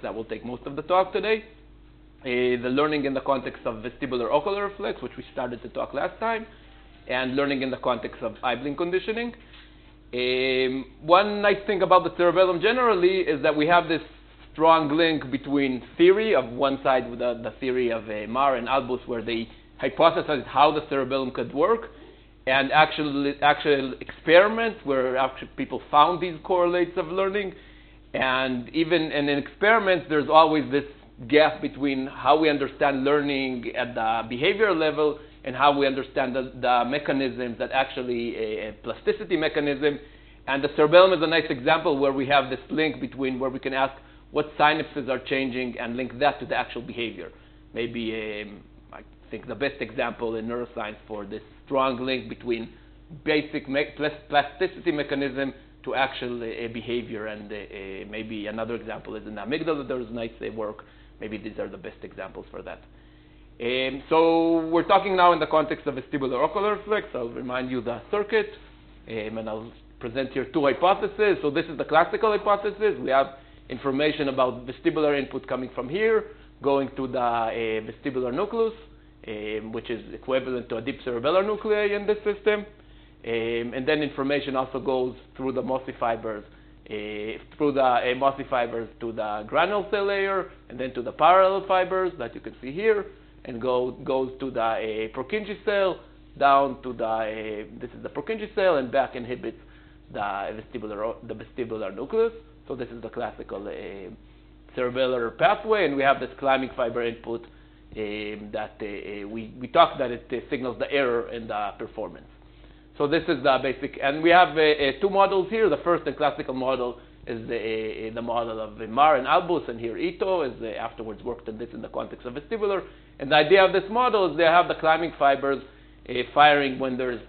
that will take most of the talk today. The learning in the context of vestibular ocular reflex, which we started to talk last time, and learning in the context of eye blink conditioning. One nice thing about the cerebellum generally is that we have this strong link between theory of one side with the theory of Marr and Albus, where they hypothesized how the cerebellum could work, and actual experiments where actually people found these correlates of learning. And even in experiments, there's always this gap between how we understand learning at the behavior level and how we understand the mechanisms that actually a plasticity mechanism. And the cerebellum is a nice example where we have this link between where we can ask what synapses are changing and link that to the actual behavior. Maybe I think the best example in neuroscience for this strong link between basic plasticity mechanism to actual behavior. And maybe another example is in the amygdala. There's nice work. Maybe these are the best examples for that. So we're talking now in the context of vestibular ocular reflex. I'll remind you the circuit, and I'll present here two hypotheses. So this is the classical hypothesis. We have information about vestibular input coming from here, going to the vestibular nucleus, which is equivalent to a deep cerebellar nuclei in this system. And then information also goes through the mossy fibers, to the granule cell layer, and then to the parallel fibers that you can see here, and goes to the Purkinje cell, down to this is the Purkinje cell, and back inhibits the vestibular nucleus. So this is the classical cerebellar pathway, and we have this climbing fiber input that we talked that it signals the error in the performance. So this is the basic, and we have two models here. The first and classical model is the model of Marr and Albus, and here Ito is afterwards worked on this in the context of vestibular. And the idea of this model is they have the climbing fibers firing when there's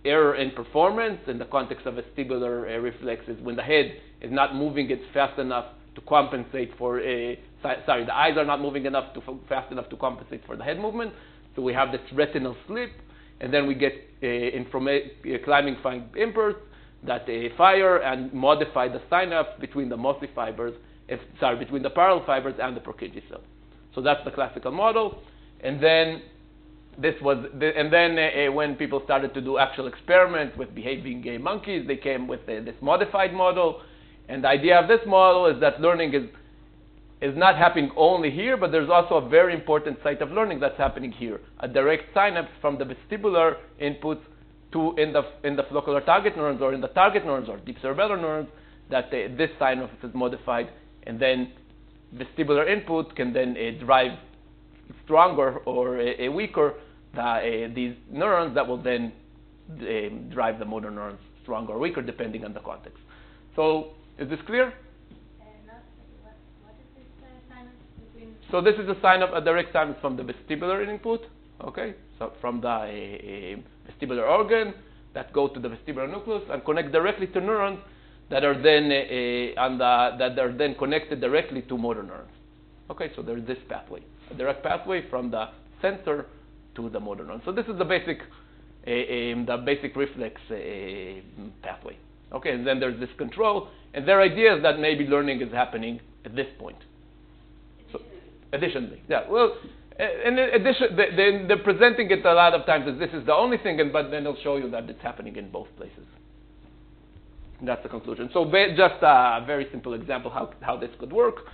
error in performance. In the context of vestibular reflexes, when the head is not moving it fast enough to compensate for the eyes are not moving fast enough to compensate for the head movement. So we have this retinal slip, and then we get climbing fiber impulse that fire and modify the synapse between the mossy fibers, between the parallel fibers and the Purkinje cell. So that's the classical model. And then when people started to do actual experiments with behaving monkeys, they came with this modified model. And the idea of this model is that learning is not happening only here, but there's also a very important site of learning that's happening here, a direct synapse from the vestibular inputs to in the floccular target neurons or in the target neurons or deep cerebellar neurons, that this synapse is modified, and then vestibular input can then drive stronger or weaker these neurons that will then drive the motor neurons stronger or weaker depending on the context. So is this clear? So this is a direct synapse from the vestibular input, okay? So from the vestibular organ that go to the vestibular nucleus and connect directly to neurons that are then connected directly to motor neurons. Okay, so there's this pathway, a direct pathway from the sensor to the motor neuron. So this is the basic reflex pathway. Okay, and then there's this control, and their idea is that maybe learning is happening at this point. Additionally, yeah. Well, in addition, they're presenting it a lot of times as this is the only thing, but then they'll show you that it's happening in both places. And that's the conclusion. So just a very simple example how this could work.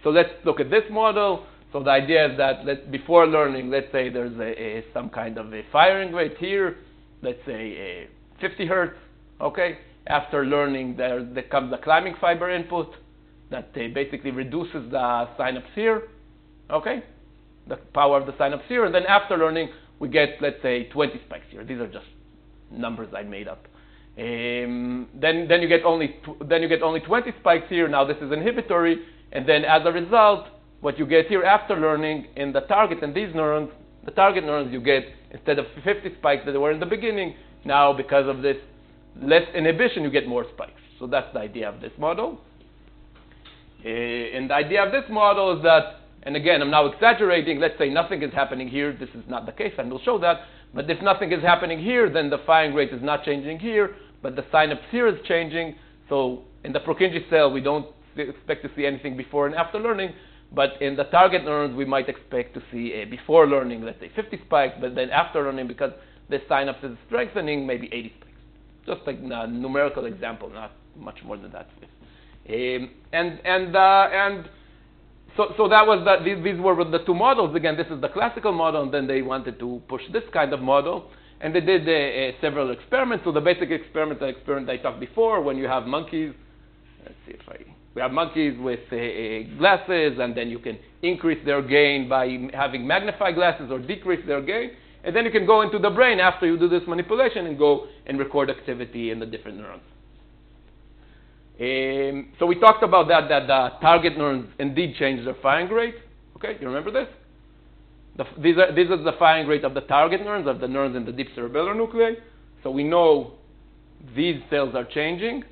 So let's look at this model. So the idea is that before learning, let's say there's some kind of a firing rate here, let's say 50 hertz. Okay. After learning, there comes a climbing fiber input that basically reduces the synapse here. Okay, the power of the synapse here, and then after learning, we get, let's say, 20 spikes here. These are just numbers I made up. Then you get only 20 spikes here. Now this is inhibitory, and then as a result, what you get here after learning in the target and these neurons, the target neurons, you get instead of 50 spikes that were in the beginning. Now because of this less inhibition, you get more spikes. So that's the idea of this model. And the idea of this model is that, and again, I'm now exaggerating, let's say nothing is happening here. This is not the case, and we'll show that. But if nothing is happening here, then the firing rate is not changing here, but the synapse here is changing. So in the Purkinje cell, we don't expect to see anything before and after learning, but in the target neurons, we might expect to see before learning, let's say 50 spikes, but then after learning, because the synapse is strengthening, maybe 80 spikes. Just like a numerical example, not much more than that. So that was these were the two models. Again, this is the classical model, and then they wanted to push this kind of model. And they did several experiments. So the basic experiment I talked before, when you have monkeys, let's see if we have monkeys with glasses, and then you can increase their gain by having magnified glasses or decrease their gain. And then you can go into the brain after you do this manipulation and go and record activity in the different neurons. So we talked about that the target neurons indeed change their firing rate. Okay, you remember this? This is the firing rate of the target neurons, of the neurons in the deep cerebellar nuclei. So we know these cells are changing,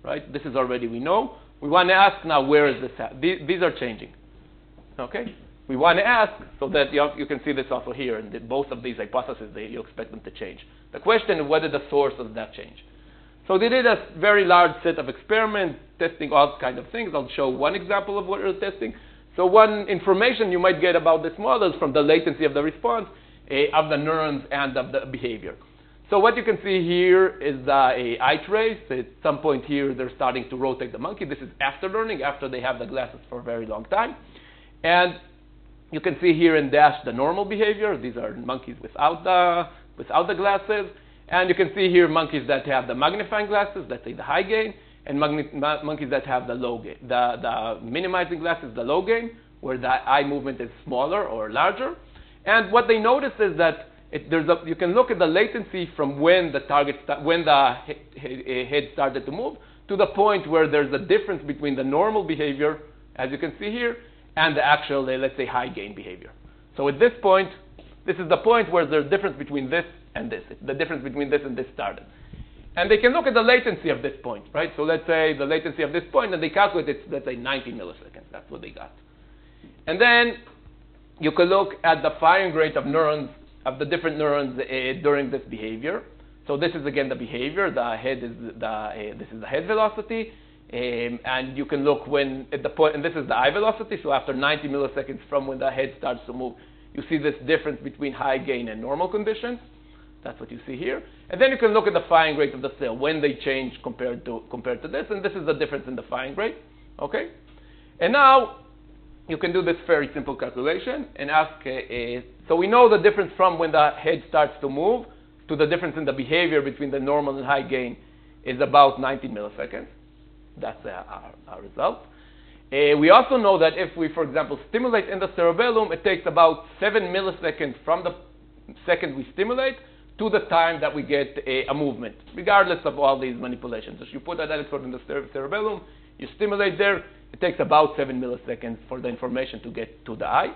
right? This is already we know. We want to ask now, where is this at? These are changing. Okay? We want to ask, so that you can see this also here, and both of these hypotheses, you expect them to change. The question is, what is the source of that change? So they did a very large set of experiments, testing all kinds of things. I'll show one example of what they're testing. So one information you might get about this model is from the latency of the response of the neurons and of the behavior. So what you can see here is a eye trace. At some point here, they're starting to rotate the monkey. This is after learning, after they have the glasses for a very long time. And you can see here in dash the normal behavior. These are monkeys without the glasses. And you can see here monkeys that have the magnifying glasses, let's say the high gain, and monkeys that have the low gain. The minimizing glasses, the low gain, where the eye movement is smaller or larger. And what they notice is that you can look at the latency from when the head started to move to the point where there's a difference between the normal behavior, as you can see here, and the actual, let's say, high gain behavior. So at this point, this is the point where there's a difference between this and this. The difference between this and this started. And they can look at the latency of this point, right? So let's say the latency of this point, and they calculate it, let's say 90 milliseconds. That's what they got. And then you can look at the firing rate of neurons, of the different neurons during this behavior. So this is again the behavior. The head is this is the head velocity, and you can look when at the point, and this is the eye velocity. So after 90 milliseconds from when the head starts to move, you see this difference between high gain and normal conditions. That's what you see here. And then you can look at the firing rate of the cell when they change compared to this, and this is the difference in the firing rate. Okay, and now you can do this very simple calculation and ask. So we know the difference from when the head starts to move to the difference in the behavior between the normal and high gain is about 90 milliseconds. That's our result. We also know that if we, for example, stimulate in the cerebellum, it takes about 7 milliseconds from the second we stimulate to the time that we get a movement, regardless of all these manipulations. If you put an electrode in the cerebellum, you stimulate there, it takes about 7 milliseconds for the information to get to the eye.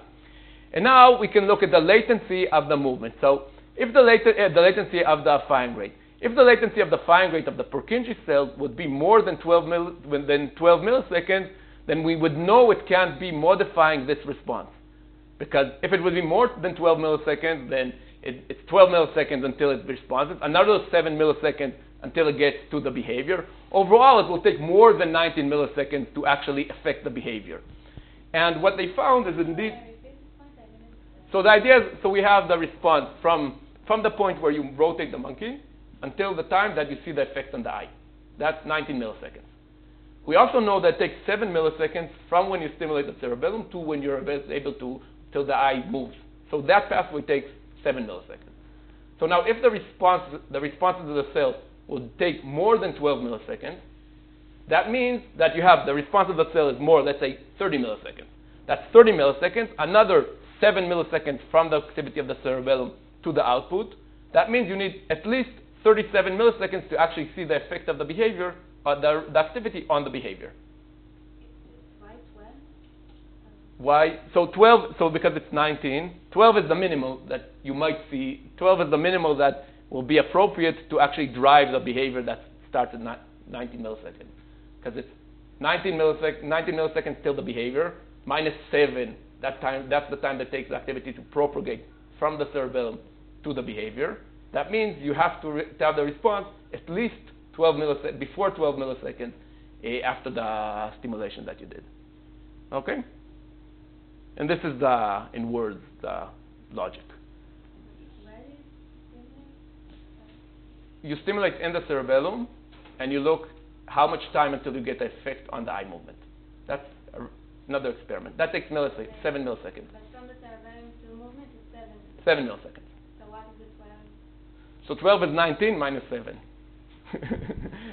And now we can look at the latency of the movement. So if the latency of the firing rate, if the latency of the firing rate of the Purkinje cells would be more than 12 milliseconds, then we would know it can't be modifying this response. Because if it would be more than 12 milliseconds, then it's 12 milliseconds until it responds. Another 7 milliseconds until it gets to the behavior. Overall, it will take more than 19 milliseconds to actually affect the behavior. And what they found is indeed... So the idea is, so we have the response from the point where you rotate the monkey until the time that you see the effect on the eye. That's 19 milliseconds. We also know that it takes 7 milliseconds from when you stimulate the cerebellum to when you're able to, till the eye moves. So that pathway takes 7 milliseconds. So now if the responses to the cell would take more than 12 milliseconds, that means that you have the response of the cell is more, let's say, 30 milliseconds. That's 30 milliseconds, another 7 milliseconds from the activity of the cerebellum to the output. That means you need at least 37 milliseconds to actually see the effect of the behavior, the activity on the behavior. Why 12? Why? So 12, so because it's 19, 12 is the minimal that you might see. 12 is the minimal that will be appropriate to actually drive the behavior that starts at 19 milliseconds. Because it's 19 milliseconds till the behavior, minus 7. That's the time that takes the activity to propagate from the cerebellum to the behavior. That means you have to have the response at least 12 milliseconds, before 12 milliseconds after the stimulation that you did. Okay? And this is the, in words, the logic. Where is stimulate? You stimulate in the cerebellum, and you look how much time until you get the effect on the eye movement. That's another experiment. That takes 7 milliseconds. But from the cerebellum to movement is 7. 7 milliseconds. So what is the 12? So 12 is 19 minus 7.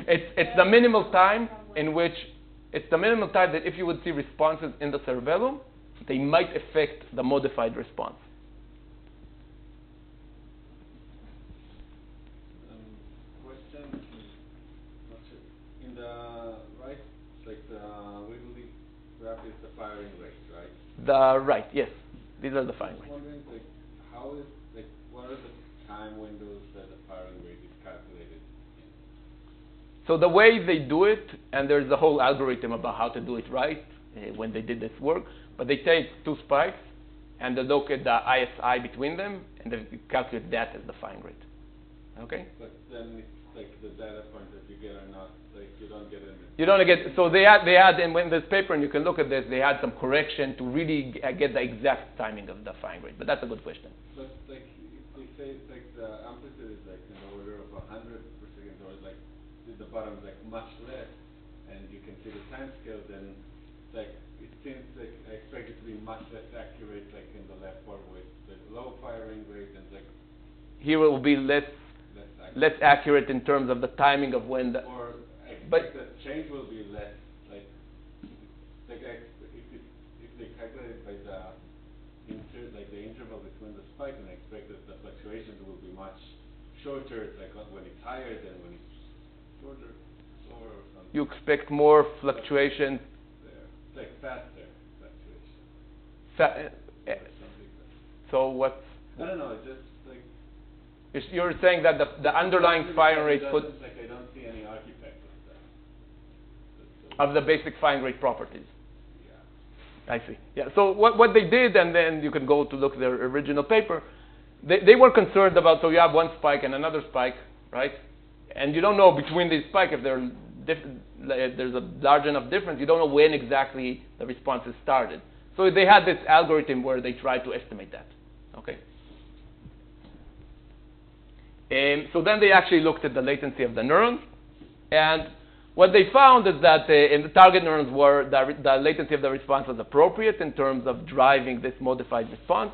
It's the minimal time in which, it's the minimal time that if you would see responses in the cerebellum, they might affect the modified response. Question, not sure. In the right, like the wiggly graph is the firing rate, right? Yes. These are the I firing was rates. wondering, like, how is, like, what are the time windows that the firing rate is calculated in? So the way they do it, and there's a whole algorithm about how to do it right when they did this work, but they take 2 spikes and they look at the ISI between them and they calculate that as the firing rate. Okay? But then it's like the data point that you get are not, like, you don't get any. You don't get, so they had, and when this paper, and you can look at this, they had some correction to really get the exact timing of the firing rate. But that's a good question. But, like, if they say, like, the amplitude is, like, in the order of 100 per second, or, like, the bottom is, like, much less, and you can see the time scale, then, like, it seems like I expect it to be much less accurate, like, in the left part with the low firing rate, and, like, Here it will be less accurate in terms of the timing of when the... Or I But- expect the change will be less, like if they calculate it by the the interval between the spike, and I expect that the fluctuations will be much shorter, like when it's higher than when it's shorter, slower or something. You expect more fluctuations. It's like faster fluctuation. Fa- Or something like that. so what's... I don't know, it's just like You're saying that the underlying firing rate could... Like I don't see any artifact of that. of the basic firing rate properties. Yeah. I see. Yeah. So what they did, and then you can go to look at their original paper, they were concerned about, so you have one spike and another spike, right? And you don't know between these spikes if there's a large enough difference. You don't know when exactly the responses started. So they had this algorithm where they tried to estimate that. Okay. So then they actually looked at the latency of the neurons, and what they found is that in the target neurons were the latency of the response was appropriate in terms of driving this modified response,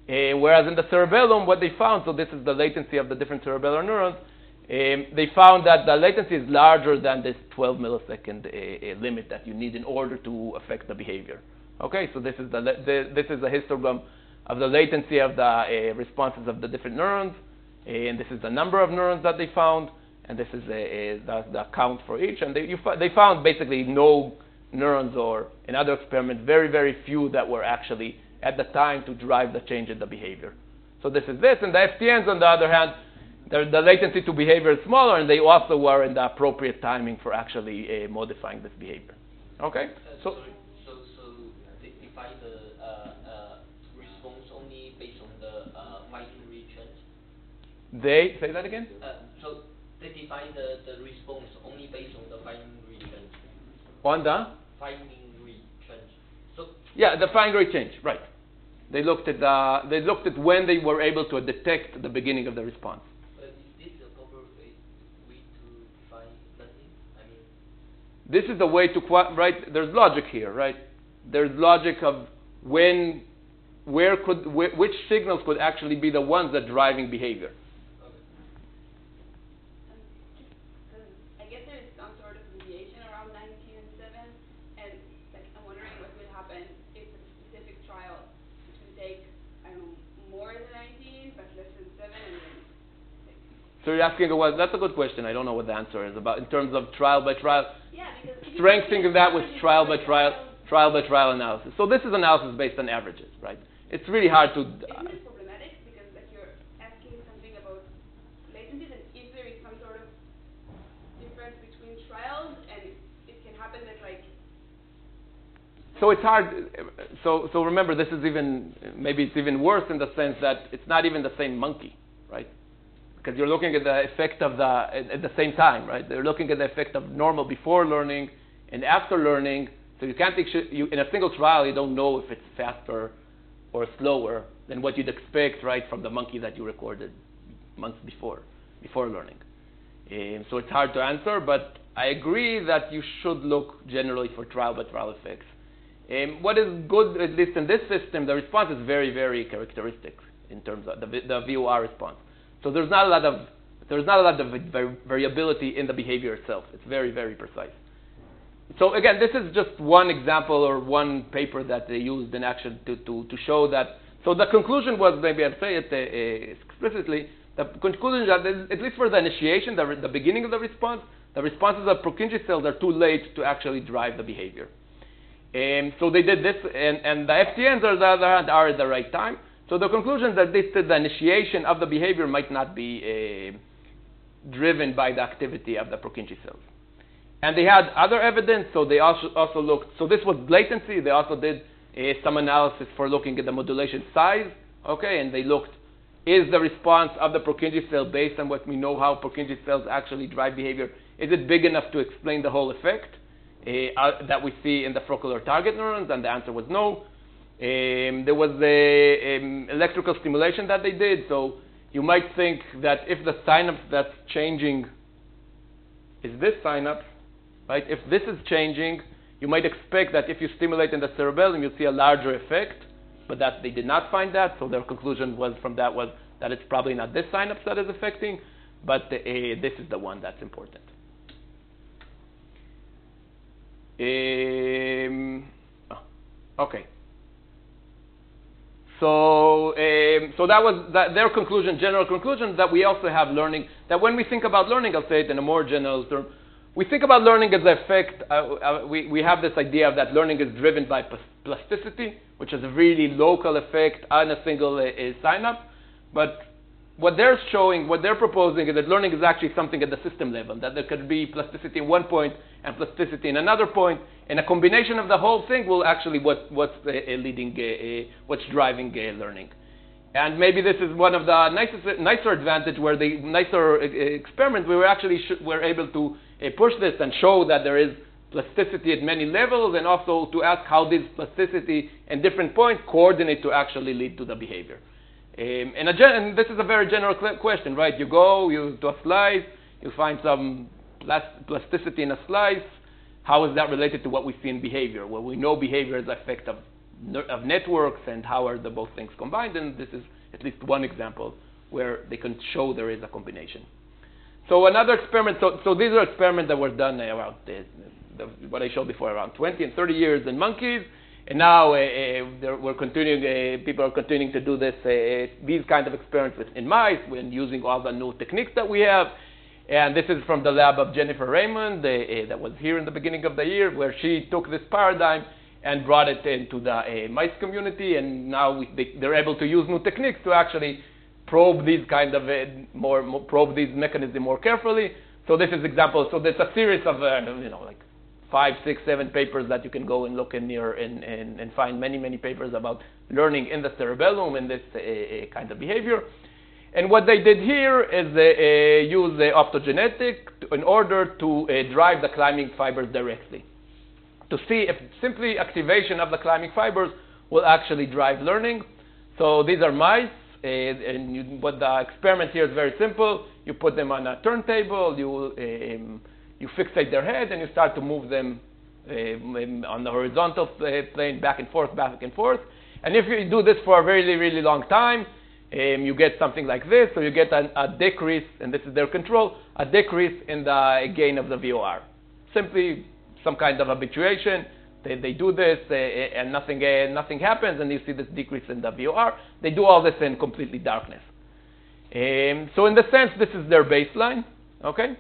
whereas in the cerebellum, what they found, so this is the latency of the different cerebellar neurons, they found that the latency is larger than this 12 millisecond limit that you need in order to affect the behavior. Okay, so this is this is a histogram of the latency of the responses of the different neurons. And this is the number of neurons that they found, and this is the count for each. And they found basically no neurons, or in other experiments, very, very few that were actually at the time to drive the change in the behavior. So this is this. And the FTNs, on the other hand, the latency to behavior is smaller, and they also were in the appropriate timing for actually modifying this behavior. Okay? So they define the response only based on the finding returns? They, say that again? So they define the response only based on the finding returns. On the? Finding returns. So Yeah, the firing rate change, right. They looked at when they were able to detect the beginning of the response. is this a proper way to define learning? I mean, This is the way to right. There's logic here, right? There's logic of which signals could actually be the ones that driving behavior. I guess there is some sort of deviation around 19 and 7, and like I'm wondering what would happen if a specific trial which would take, I don't know, more than 19 but less than 7, and then So you're asking, well, that's a good question. I don't know what the answer is about in terms of trial by trial. yeah, because if you Strengthening look at that with averages trial for by trial analysis. So this is analysis based on averages, right? It's really hard to. Isn't it problematic because like you're asking something about latencies, and if there is some sort of difference between trials, and it can happen that like So it's hard. So remember, this is maybe it's even worse in the sense that it's not even the same monkey, right? Because you're looking at the effect of at the same time, right? They're looking at the effect of normal before learning and after learning. So you can't in a single trial, you don't know if it's faster or slower than what you'd expect, right, from the monkey that you recorded months before learning. So it's hard to answer, but I agree that you should look generally for trial-by-trial effects. What is good, at least in this system, the response is very, very characteristic in terms of the VOR response. So there's not a lot of variability in the behavior itself. It's very, very precise. So again, this is just one example or one paper that they used in action to show that. So the conclusion was, maybe I'll say it explicitly, the conclusion that at least for the initiation, the beginning of the responses of Purkinje cells are too late to actually drive the behavior. So they did this, and the FTNs, on the other hand, are at the right time. So the conclusion is that the initiation of the behavior might not be driven by the activity of the Purkinje cells. And they had other evidence, so they also looked, so this was latency. They also did some analysis for looking at the modulation size, okay, and they looked, is the response of the Purkinje cell based on what we know how Purkinje cells actually drive behavior, is it big enough to explain the whole effect that we see in the floccular target neurons? And the answer was no. There was electrical stimulation that they did, so you might think that if the synapse that's changing is this synapse, right? If this is changing, you might expect that if you stimulate in the cerebellum, you'll see a larger effect, but that they did not find that. So their conclusion was that it's probably not this synapse that is affecting, but this is the one that's important. Okay. So that was their conclusion, general conclusion, that we also have learning, that when we think about learning, I'll say it in a more general term, we think about learning as an effect, we have this idea that learning is driven by plasticity, which is a really local effect on a single synapse. But what they're showing, what they're proposing is that learning is actually something at the system level, that there could be plasticity in one point and plasticity in another point, and a combination of the whole thing will actually what's driving learning. And maybe this is one of the nicer advantage where the nicer experiment we were able to push this and show that there is plasticity at many levels, and also to ask how this plasticity and different points coordinate to actually lead to the behavior. And this is a very general question, right? You go to a slice, you find some plasticity in a slice. How is that related to what we see in behavior? Well, we know behavior is the effect of networks, and how are the both things combined? And this is at least one example where they can show there is a combination. So another experiment, so these are experiments that were done around what I showed before, around 20 and 30 years in monkeys. And now people are continuing to do these kind of experiments in mice when using all the new techniques that we have. And this is from the lab of Jennifer Raymond that was here in the beginning of the year, where she took this paradigm and brought it into the mice community. And now they're able to use new techniques to actually probe these kind of probe these mechanisms more carefully. So this is example. So there's a series of like 5, 6, 7 papers that you can go and look in here and find many papers about learning in the cerebellum and this kind of behavior. And what they did here is they use optogenetic in order to drive the climbing fibers directly, to see if simply activation of the climbing fibers will actually drive learning. So these are mice, but the experiment here is very simple. You put them on a turntable, you fixate their head, and you start to move them on the horizontal plane back and forth. And if you do this for a really, really long time, you get something like this. So you get a decrease, and this is their control, a decrease in the gain of the VOR. Simply some kind of habituation. They do this, and nothing happens, and you see this decrease in the VOR. They do all this in completely darkness. So in the sense, this is their baseline, okay?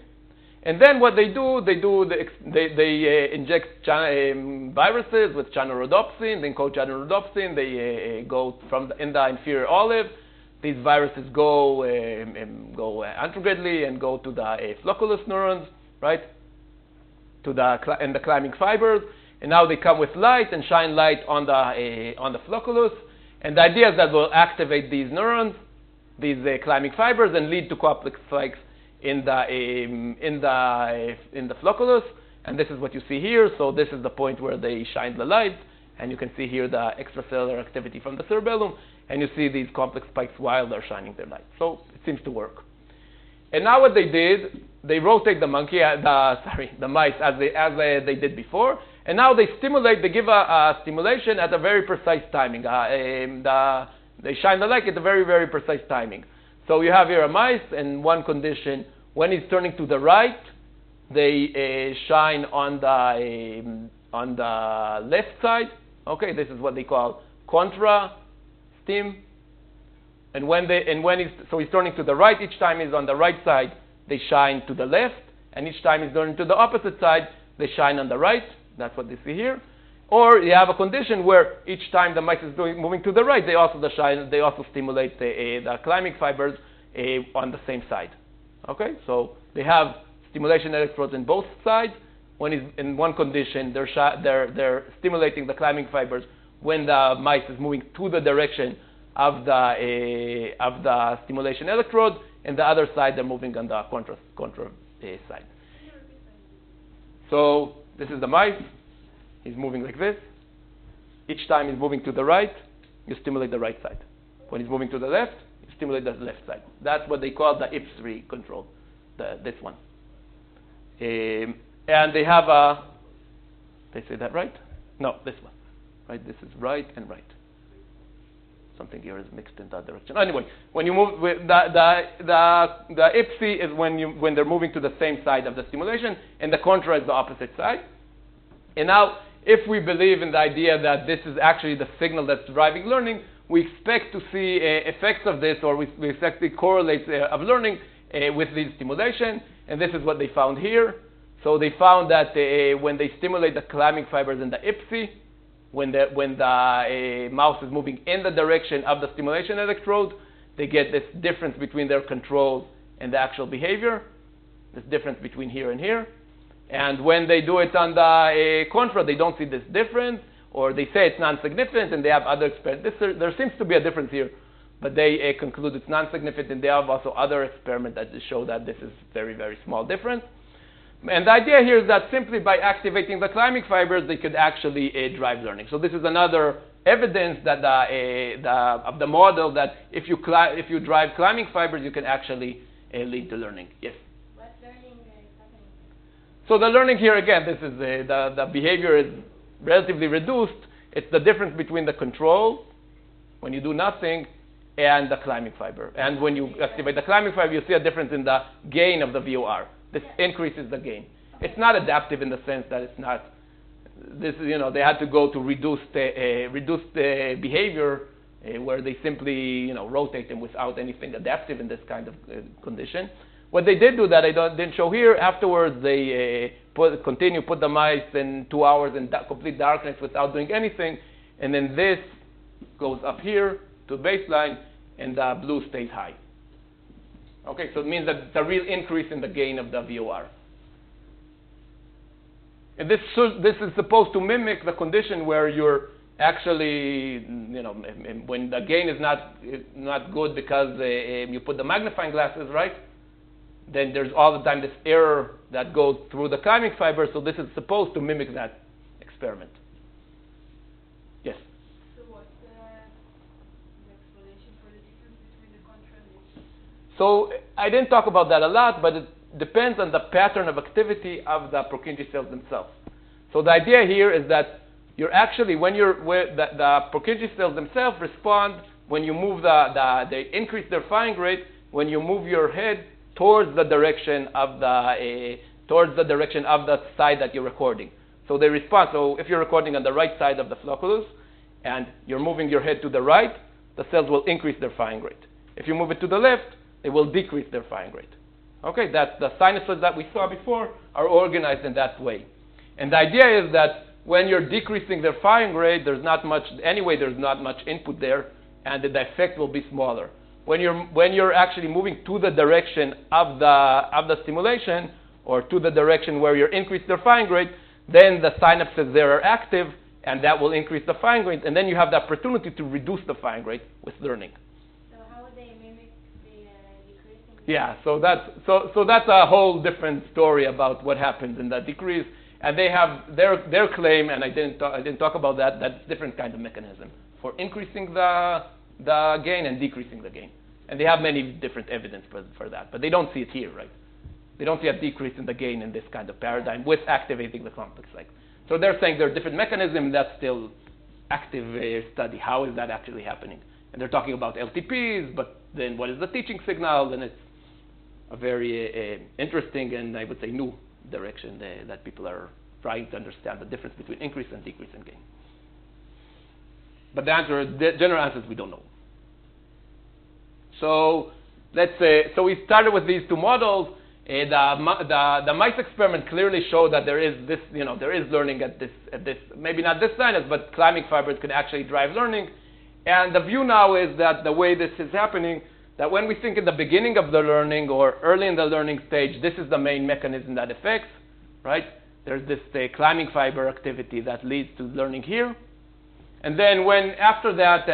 And then what they they inject viruses with channelrhodopsin, they encode channelrhodopsin, they go in the inferior olive. These viruses go antegrade and go to the flocculus neurons, right? To the climbing fibers, and now they come with light and shine light on the flocculus. And the idea is that will activate these neurons, these climbing fibers, and lead to complex spikes in the flocculus. And this is what you see here. So this is the point where they shine the light, and you can see here the extracellular activity from the cerebellum, and you see these complex spikes while they're shining their light. So it seems to work. And now what they did, they rotate the mice as they did before, and now they give a stimulation at a very precise timing. They shine the light at a very, very precise timing. So you have here a mice, in one condition, when he's turning to the right, they shine on the left side. Okay, this is what they call contra stim. And he's turning to the right, each time he's on the right side, they shine to the left, and each time he's turning to the opposite side, they shine on the right. That's what they see here. Or you have a condition where each time the mice is moving to the right, they also stimulate the climbing fibers on the same side. Okay, so they have stimulation electrodes in both sides. When he's in one condition, they're stimulating the climbing fibers when the mice is moving to the direction of the stimulation electrode, and the other side they're moving on the contra side. So this is the mice. He's moving like this. Each time he's moving to the right, you stimulate the right side. When he's moving to the left, you stimulate the left side. That's what they call the IPS3 control, this one. And they have they say that right? No, this one. Right? This is right and right. Something here is mixed in that direction. Anyway, when you move with the IPSI is when they're moving to the same side of the stimulation, and the contra is the opposite side. And now, if we believe in the idea that this is actually the signal that's driving learning, we expect to see effects of this, or we expect the correlates of learning with the stimulation. And this is what they found here. So they found that when they stimulate the climbing fibers in the IPSI, when the mouse is moving in the direction of the stimulation electrode, they get this difference between their control and the actual behavior, this difference between here and here. And when they do it on the contra, they don't see this difference, or they say it's non-significant, and they have other experiments. There seems to be a difference here, but they conclude it's non-significant, and they have also other experiments that show that this is very, very small difference. And the idea here is that simply by activating the climbing fibers, they could actually drive learning. So this is another evidence that of the model that if you drive climbing fibers, you can actually lead to learning. Yes? What learning is happening? So the learning here, again, this is the behavior is relatively reduced. It's the difference between the control, when you do nothing, and the climbing fiber. And when you activate the climbing fiber, you see a difference in the gain of the VOR. This increases the gain. It's not adaptive in the sense that it's not. This is, they had to go to reduced behavior where they simply, rotate them without anything adaptive in this kind of condition. What they did do that I didn't show here. Afterwards, they put the mice in 2 hours in complete darkness without doing anything, and then this goes up here to baseline, and the blue stays high. Okay, so it means that it's a real increase in the gain of the VOR. And this is supposed to mimic the condition where you're actually, when the gain is not good because you put the magnifying glasses, right? Then there's all the time this error that goes through the climbing fiber, so this is supposed to mimic that experiment. Yes? So what's the explanation for the difference between the contra and the So I didn't talk about that a lot, but it depends on the pattern of activity of the Purkinje cells themselves. So the idea here is that the Purkinje cells themselves respond when you move they increase their firing rate when you move your head towards the direction of the side that you're recording. So they respond. So if you're recording on the right side of the flocculus and you're moving your head to the right, the cells will increase their firing rate. If you move it to the left, they will decrease their firing rate. Okay, that's the sinusoids that we saw before are organized in that way. And the idea is that when you're decreasing their firing rate, there's not much input there, and the effect will be smaller. When you're actually moving to the direction of the stimulation, or to the direction where you're increasing their firing rate, then the synapses there are active, and that will increase the firing rate, and then you have the opportunity to reduce the firing rate with learning. So how would they mimic the decreasing? Yeah, so that's a whole different story about what happens in that decrease. And they have their claim, and I didn't talk about that. That's different kind of mechanism for increasing the gain and decreasing the gain. And they have many different evidence for that, but they don't see it here, right? They don't see a decrease in the gain in this kind of paradigm with activating the complex cycle. So they're saying there are different mechanisms. That's still active study. How is that actually happening? And they're talking about LTPs, but then what is the teaching signal? Then it's a very interesting and I would say new direction that people are trying to understand the difference between increase and decrease in gain. But the general answer is we don't know. So let's say, so we started with these two models. The mice experiment clearly showed that there is this, there is learning at this, maybe not this sinus, but climbing fibers can actually drive learning. And the view now is that the way this is happening, that when we think in the beginning of the learning or early in the learning stage, this is the main mechanism that affects, right? There's this climbing fiber activity that leads to learning here. And then when after that,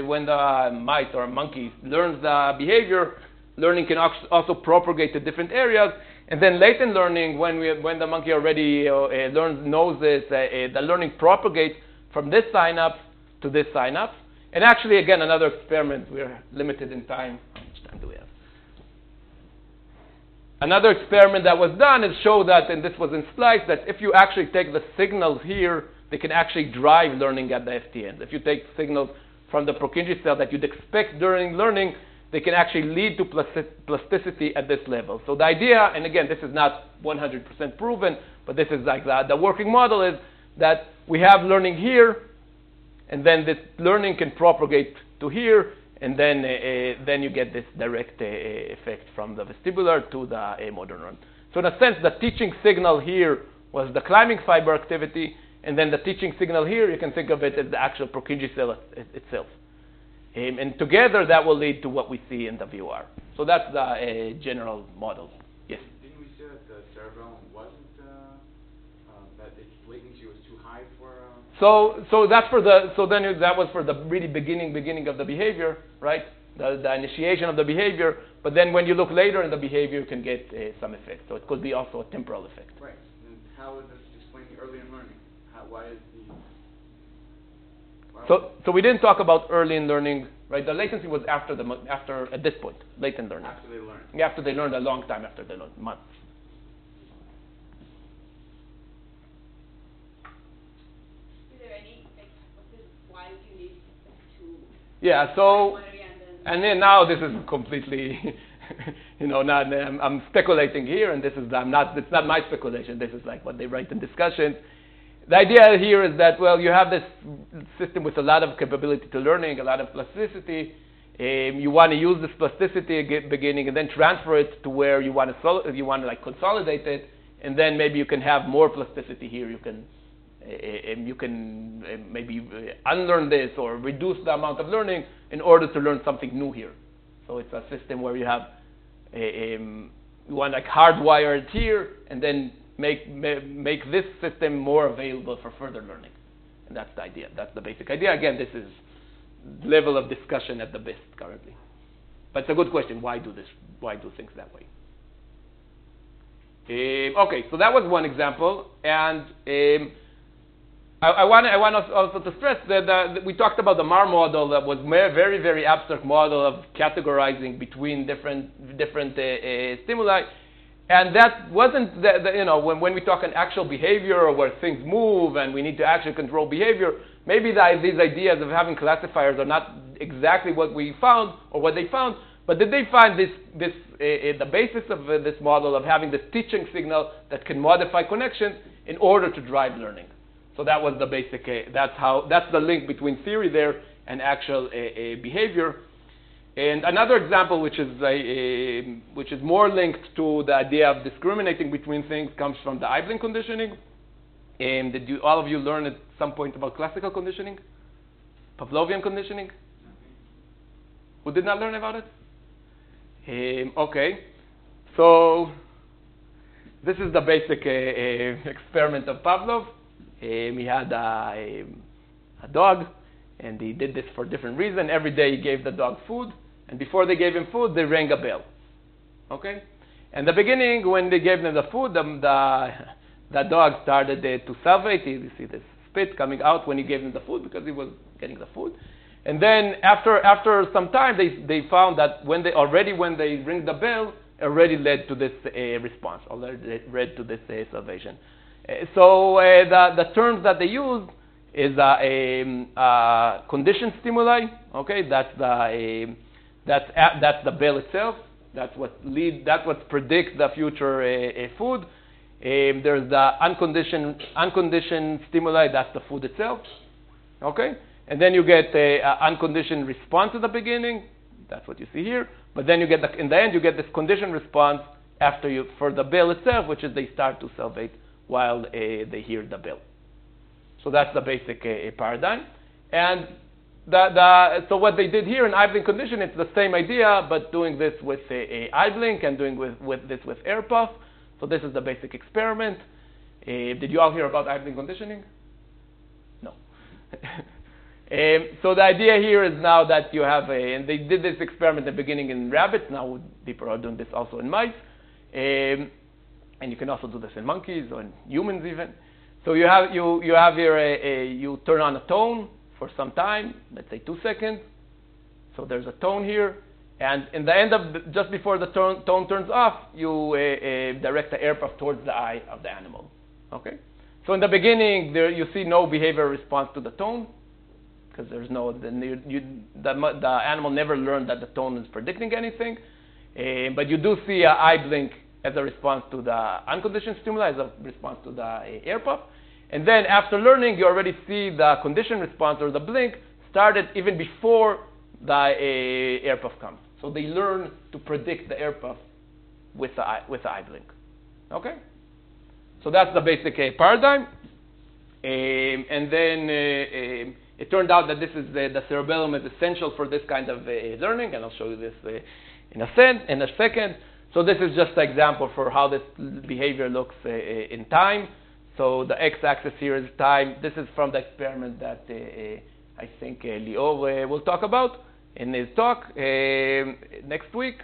when the mice or monkey learns the behavior, learning can also propagate to different areas. And then late in learning, when the monkey already knows this, the learning propagates from this synapse to this synapse. And actually, again, another experiment. We're limited in time. How much time do we have? Another experiment that was done is show that, and this was in slides, that if you actually take the signals here, they can actually drive learning at the FTNs. If you take signals from the Purkinje cell that you'd expect during learning, they can actually lead to plasticity at this level. So the idea, and again, this is not 100% proven, but this is like the working model is that we have learning here, and then this learning can propagate to here, and then you get this direct effect from the vestibular to the motor neuron. So in a sense, the teaching signal here was the climbing fiber activity, and then the teaching signal here, you can think of it as the actual Purkinje cell itself. And together, that will lead to what we see in the VOR. So that's the general model. Yes? Didn't we say that the cerebellum wasn't, that its latency was too high for... So that's for that was for the really beginning of the behavior, right? The initiation of the behavior. But then when you look later in the behavior, you can get some effect. So it could be also a temporal effect. Right. And how would this explain early in learning? Why is the... So we didn't talk about early in learning, right? The latency was after at this point, late in learning. After they learn. Yeah, after they learned, a long time after they learned, months. Is there any, why do you need to... Yeah, so, and then now this is completely, not, I'm speculating here, and it's not my speculation, this is like what they write in discussions. The idea here is that, well, you have this system with a lot of capability to learning, a lot of plasticity. You want to use this plasticity at beginning and then transfer it to where you want to consolidate it, and then maybe you can have more plasticity here. You can maybe unlearn this or reduce the amount of learning in order to learn something new here. So it's a system where you have you want like hardwire it here and then make this system more available for further learning. And that's the idea. That's the basic idea. Again, this is level of discussion at the best currently. But it's a good question. Why do this? Why do things that way? Okay, so that was one example. And I want also to stress that we talked about the MAR model that was very, very abstract model of categorizing between different stimuli. And that wasn't, when we talk an actual behavior or where things move and we need to actually control behavior, maybe these ideas of having classifiers are not exactly what we found or what they found, but did they find the basis of this model of having this teaching signal that can modify connections in order to drive learning. So that was the basic, that's the link between theory there and actual behavior. And another example, which is more linked to the idea of discriminating between things, comes from the Eibling conditioning. Did all of you learn at some point about classical conditioning? Pavlovian conditioning? Who did not learn about it? Okay. So this is the basic experiment of Pavlov. He had a dog, and he did this for different reasons. Every day he gave the dog food. And before they gave him food, they rang a bell. Okay? In the beginning, when they gave them the food, the that dog started to salivate. You see this spit coming out when you gave him the food because he was getting the food. And then after some time, they found that when they ring the bell, already led to this response, already led to this salivation. So the terms that they use is conditioned stimuli. Okay, that's the bell itself. That's what predicts the future food. There's the unconditioned stimuli. That's the food itself. Okay, and then you get unconditioned response at the beginning. That's what you see here. But then you get in the end you get this conditioned response for the bell itself, which is they start to salivate while they hear the bell. So that's the basic paradigm. And so what they did here in eye blink condition, it's the same idea, but doing this with eye blink and doing this with air puff. So this is the basic experiment. Did you all hear about eye blink conditioning? No. So the idea here is now that you have and they did this experiment in the beginning in rabbits. Now people are doing this also in mice. And you can also do this in monkeys or in humans even. So you have here you turn on a tone for some time, let's say 2 seconds. So there's a tone here, and in the end of just before the tone turns off, you direct the air puff towards the eye of the animal. Okay. So in the beginning, you see no behavioral response to the tone because there's no the animal never learned that the tone is predicting anything, but you do see an eye blink as a response to the unconditioned stimuli, as a response to the air puff. And then after learning, you already see the conditioned response or the blink started even before the air puff comes. So they learn to predict the air puff with the eye blink. Okay? So that's the basic paradigm. And then it turned out that this is the cerebellum is essential for this kind of learning, and I'll show you this in a second. So this is just an example for how this behavior looks in time. So the x-axis here is time. This is from the experiment that I think Lior will talk about in his talk next week.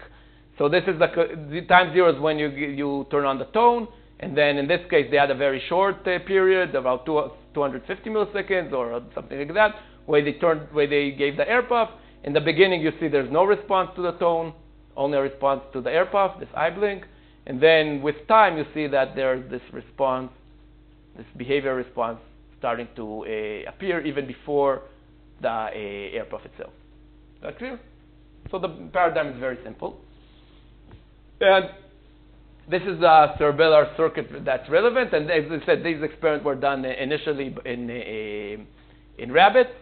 So this is the time zero is when you turn on the tone, and then in this case they had a very short period, about 250 milliseconds or something like that, where they gave the air puff. In the beginning, you see there's no response to the tone, only a response to the air puff, this eye blink, and then with time you see that there's this response. This behavior response starting to appear even before the air puff itself. Is that clear? So the paradigm is very simple. And this is the cerebellar circuit that's relevant. And as I said, these experiments were done initially in rabbits.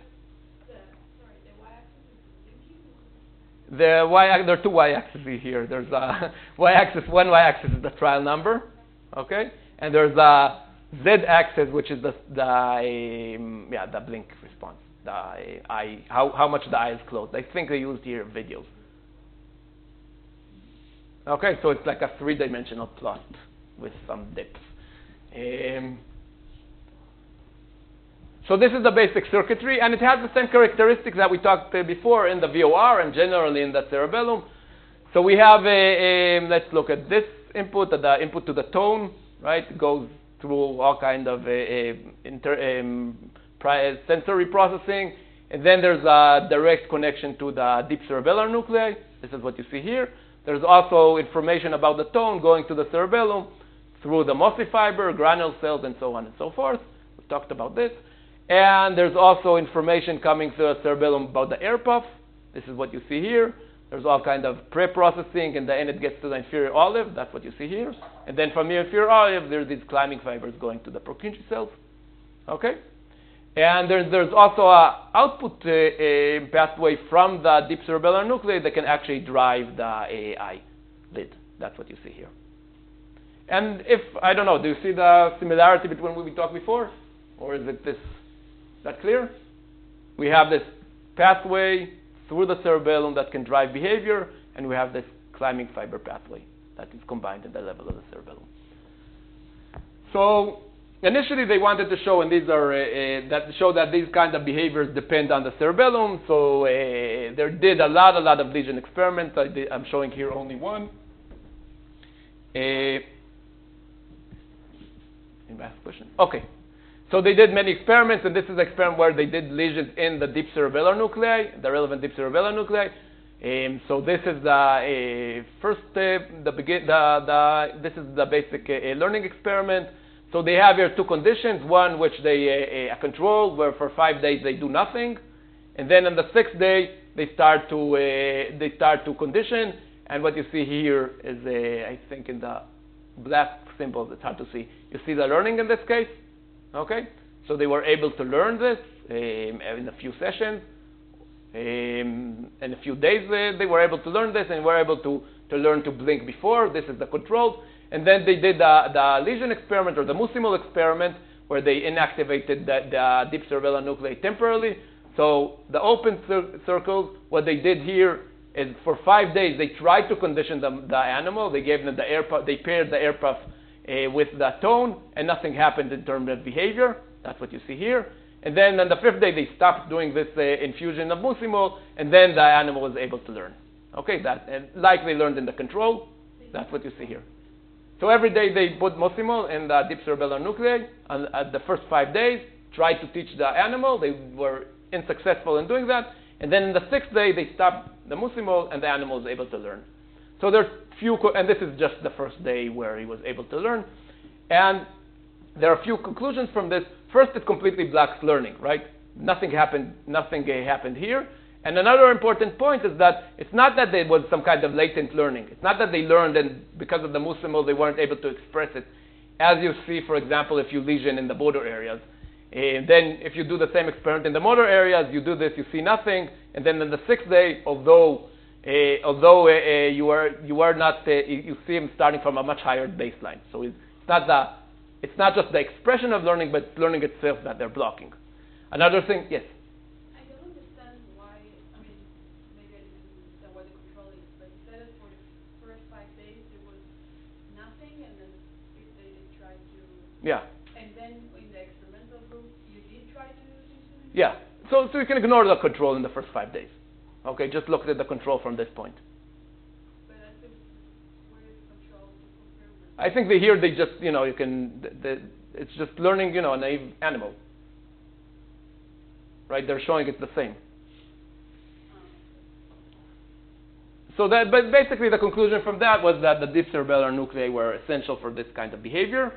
There are two y-axes here. There's a y-axis. One y-axis is the trial number, okay, and there's a z-axis, which is the blink response, the eye, how much the eye is closed. I think they used here videos. Okay, so it's like a three-dimensional plot with some dips. So this is the basic circuitry, and it has the same characteristics that we talked before in the VOR and generally in the cerebellum. So we have let's look at this input, the input to the tone, right? It goes through all kind of sensory processing, and then there's a direct connection to the deep cerebellar nuclei. This is what you see here. There's also information about the tone going to the cerebellum through the mossy fiber, granule cells, and so on and so forth. We talked about this. And there's also information coming through the cerebellum about the air puff. This is what you see here. There's all kind of pre-processing, and then it gets to the inferior olive. That's what you see here. And then from the inferior olive, there's these climbing fibers going to the Purkinje cells. Okay? And there's also an output pathway from the deep cerebellar nuclei that can actually drive the eye lid. That's what you see here. And I don't know, do you see the similarity between what we talked before? Or is it this? Is that clear? We have this pathway through the cerebellum that can drive behavior, and we have this climbing fiber pathway that is combined at the level of the cerebellum. So initially they wanted to show, and these are that these kind of behaviors depend on the cerebellum. So they did a lot of lesion experiments. I'm showing here only one. Any last question? Okay. So they did many experiments, and this is an experiment where they did lesions in the deep cerebellar nuclei, the relevant deep cerebellar nuclei. So this is the this is the basic learning experiment. So they have here two conditions: one which they a control where for 5 days they do nothing, and then on the 6th day they start to condition. And what you see here is I think in the black symbols, it's hard to see. You see the learning in this case. Okay, so they were able to learn this in a few sessions. In a few days they were able to learn this and were able to learn to blink before. This is the control. And then they did the lesion experiment or the Musimol experiment where they inactivated the deep cerebellar nuclei temporarily. So the open circles, what they did here is for 5 days they tried to condition the animal. They gave them the air puff, they paired the air puff with the tone, and nothing happened in terms of behavior. That's what you see here. And then on the 5th day, they stopped doing this infusion of Musimol, and then the animal was able to learn. Okay, like they learned in the control. That's what you see here. So every day they put Musimol in the deep cerebellar nuclei. At the first 5 days, tried to teach the animal. They were unsuccessful in doing that. And then in the 6th day, they stopped the Musimol, and the animal was able to learn. So there's few, and this is just the first day where he was able to learn. And there are a few conclusions from this. First, it completely blocks learning, right? Nothing happened here. And another important point is that it's not that there was some kind of latent learning. It's not that they learned and because of the Musimol they weren't able to express it. As you see, for example, if you lesion in the motor areas. And then if you do the same experiment in the motor areas, you do this, you see nothing. And then on the 6th day, although you see him starting from a much higher baseline. So it's not just the expression of learning, but learning itself that they're blocking. Another thing, yes? I don't understand why, maybe I didn't understand what the control is, but you said that for the first 5 days there was nothing, and then 6th day they tried to... Yeah. And then in the experimental group, you did try to do something? Yeah. So you can ignore the control in the first 5 days. Okay, just look at the control from this point. But I think, where is the control to compare with? I think they just, it's just learning, a naive animal. Right, they're showing it's the same. So but basically the conclusion from that was that the deep cerebellar nuclei were essential for this kind of behavior.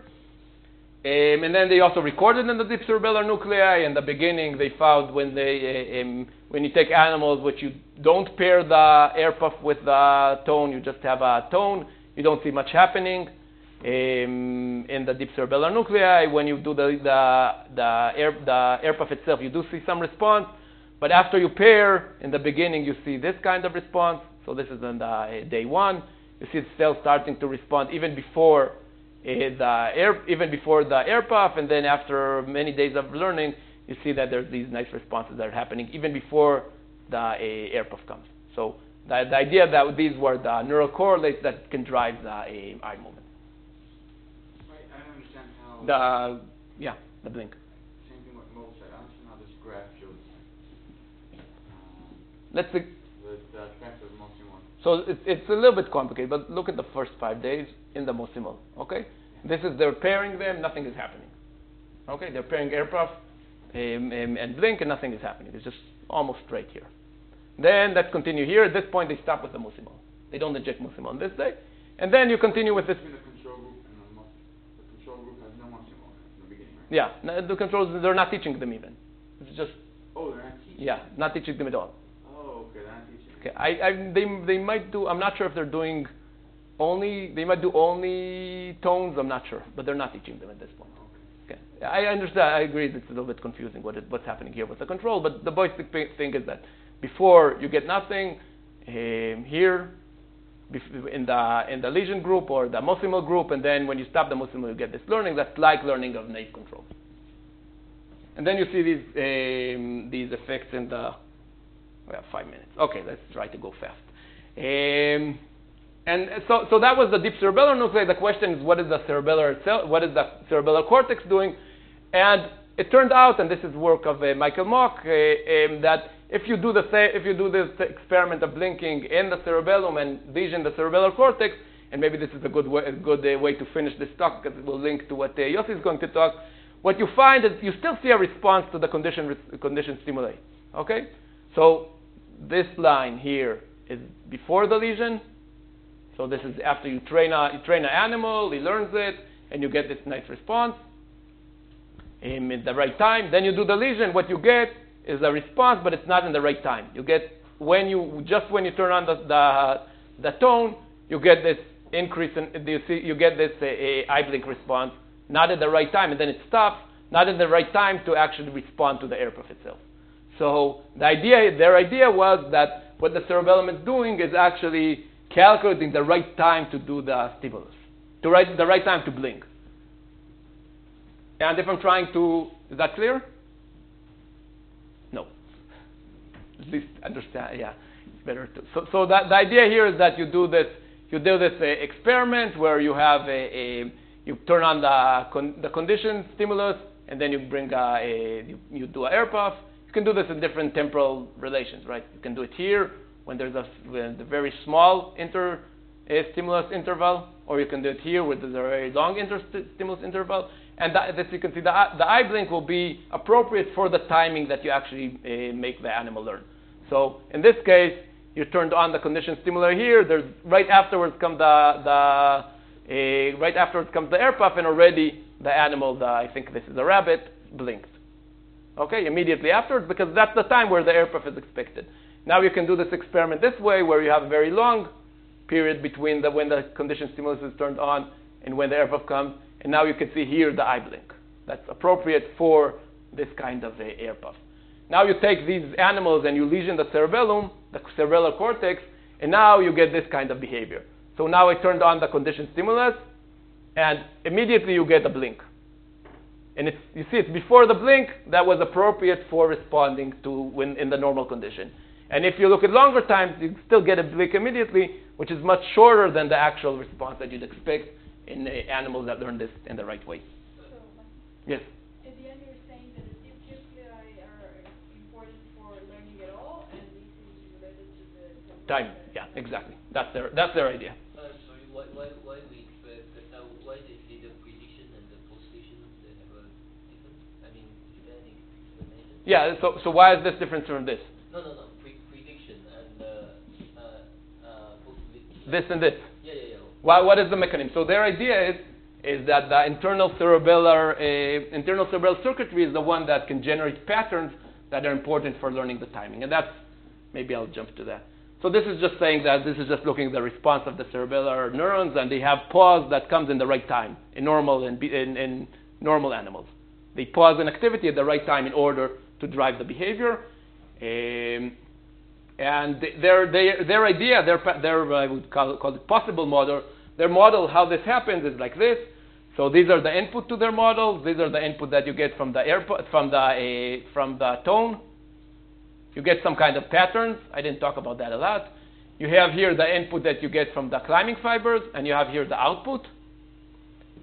And then they also recorded in the deep cerebellar nuclei. In the beginning, they found when you take animals which you don't pair the air puff with the tone, you just have a tone, you don't see much happening in the deep cerebellar nuclei. When you do the air puff itself, you do see some response. But after you pair, in the beginning, you see this kind of response. So this is on the day 1. You see the cells starting to respond even before the air puff, and then after many days of learning, you see that there's these nice responses that are happening even before the air puff comes. So the idea that these were the neural correlates that can drive the eye movement. Right, I don't understand how... The blink. Same thing with Mo said. I don't understand how this graph shows Let's see. the effect of Musimol. So it's a little bit complicated, but look at the first 5 days in the Musimol, okay? This is, they're pairing them, nothing is happening. Okay, they're pairing air puff and blink, and nothing is happening. It's just almost straight here. Then let's continue here. At this point, they stop with the Musimol. They don't inject Musimol on this day. And then you continue with this. The control group and the control group has no Musimol in the beginning, right? Yeah, the controls, they're not teaching them even. It's just... Oh, they're not teaching? Yeah, not teaching them at all. Oh, okay, they're not teaching. Okay, they might do, I'm not sure if they're doing they might do only tones, I'm not sure, but they're not teaching them at this point. Okay. I understand, I agree it's a little bit confusing what's happening here with the control, but the basic thing is that before you get nothing, here, in the lesion group or the Musimol group, and then when you stop the Musimol, you get this learning that's like learning of naive control. And then you see these effects in the... We have 5 minutes. Okay, let's try to go fast. And so that was the deep cerebellar nuclei. The question is, what is the cerebellar cortex doing? And it turned out, and this is work of Michael Mock, that if you do this experiment of blinking in the cerebellum and lesion the cerebellar cortex, and maybe this is a good way to finish this talk because it will link to what Yossi is going to talk. What you find is you still see a response to the condition stimuli. Okay, so this line here is before the lesion. So this is after you train an animal, he learns it, and you get this nice response in the right time. Then you do the lesion. What you get is a response, but it's not in the right time. You get when you turn on the tone, you get this increase in you get this eye blink response, not at the right time, and then it stops, not in the right time to actually respond to the air puff itself. So their idea was that what the cerebellum is doing is actually calculating the right time to do the stimulus, the right time to blink. And if I'm trying to, is that clear? No. At least understand. Yeah, it's better to. So the idea here is that you do this experiment where you have you turn on the condition stimulus, and then you bring you do an air puff. You can do this in different temporal relations, right? You can do it here when there's a very small stimulus interval, or you can do it here where there's a very long stimulus interval. And that you can see the eye blink will be appropriate for the timing that you actually make the animal learn. So in this case, you turned on the condition stimuli here. There's right afterwards comes the air puff, and already the animal, I think this is a rabbit, blinked. Okay, immediately afterwards, because that's the time where the air puff is expected. Now you can do this experiment this way, where you have a very long period between when the condition stimulus is turned on and when the air puff comes, and now you can see here the eye blink. That's appropriate for this kind of air puff. Now you take these animals and you lesion the cerebellum, the cerebellar cortex, and now you get this kind of behavior. So now I turned on the condition stimulus, and immediately you get a blink. And you see, it's before the blink that was appropriate for responding to when in the normal condition. And if you look at longer times, you still get a blink immediately, which is much shorter than the actual response that you'd expect in animals that learn this in the right way. Yes? At the end, you're saying that the deep nuclei are important for learning at all, and this is related to the Time. Yeah, exactly. That's their idea. Sorry, why we expect why they see the prediction and the postvision they have a difference? I mean, is there any explanation? Yeah. So why is this different from this? No. Prediction and postvision. This and this. Yeah. What is the mechanism? So their idea is that the internal cerebellar circuitry is the one that can generate patterns that are important for learning the timing. And that's, maybe I'll jump to that. So this is just saying that this is just looking at the response of the cerebellar neurons, and they have pause that comes in the right time in normal animals. They pause an activity at the right time in order to drive the behavior. And their idea, I would call it possible model. Their model, how this happens, is like this. So these are the input to their models. These are the input that you get from the tone. You get some kind of patterns. I didn't talk about that a lot. You have here the input that you get from the climbing fibers, and you have here the output.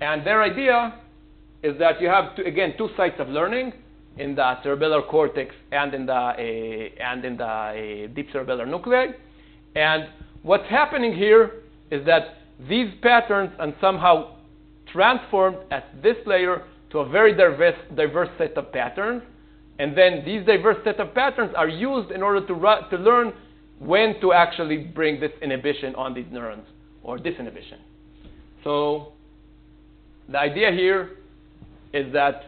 And their idea is that you have two sites of learning in the cerebellar cortex and in the deep cerebellar nuclei. And what's happening here is that these patterns are somehow transformed at this layer to a very diverse set of patterns. And then these diverse set of patterns are used in order to learn when to actually bring this inhibition on these neurons, or disinhibition. So the idea here is that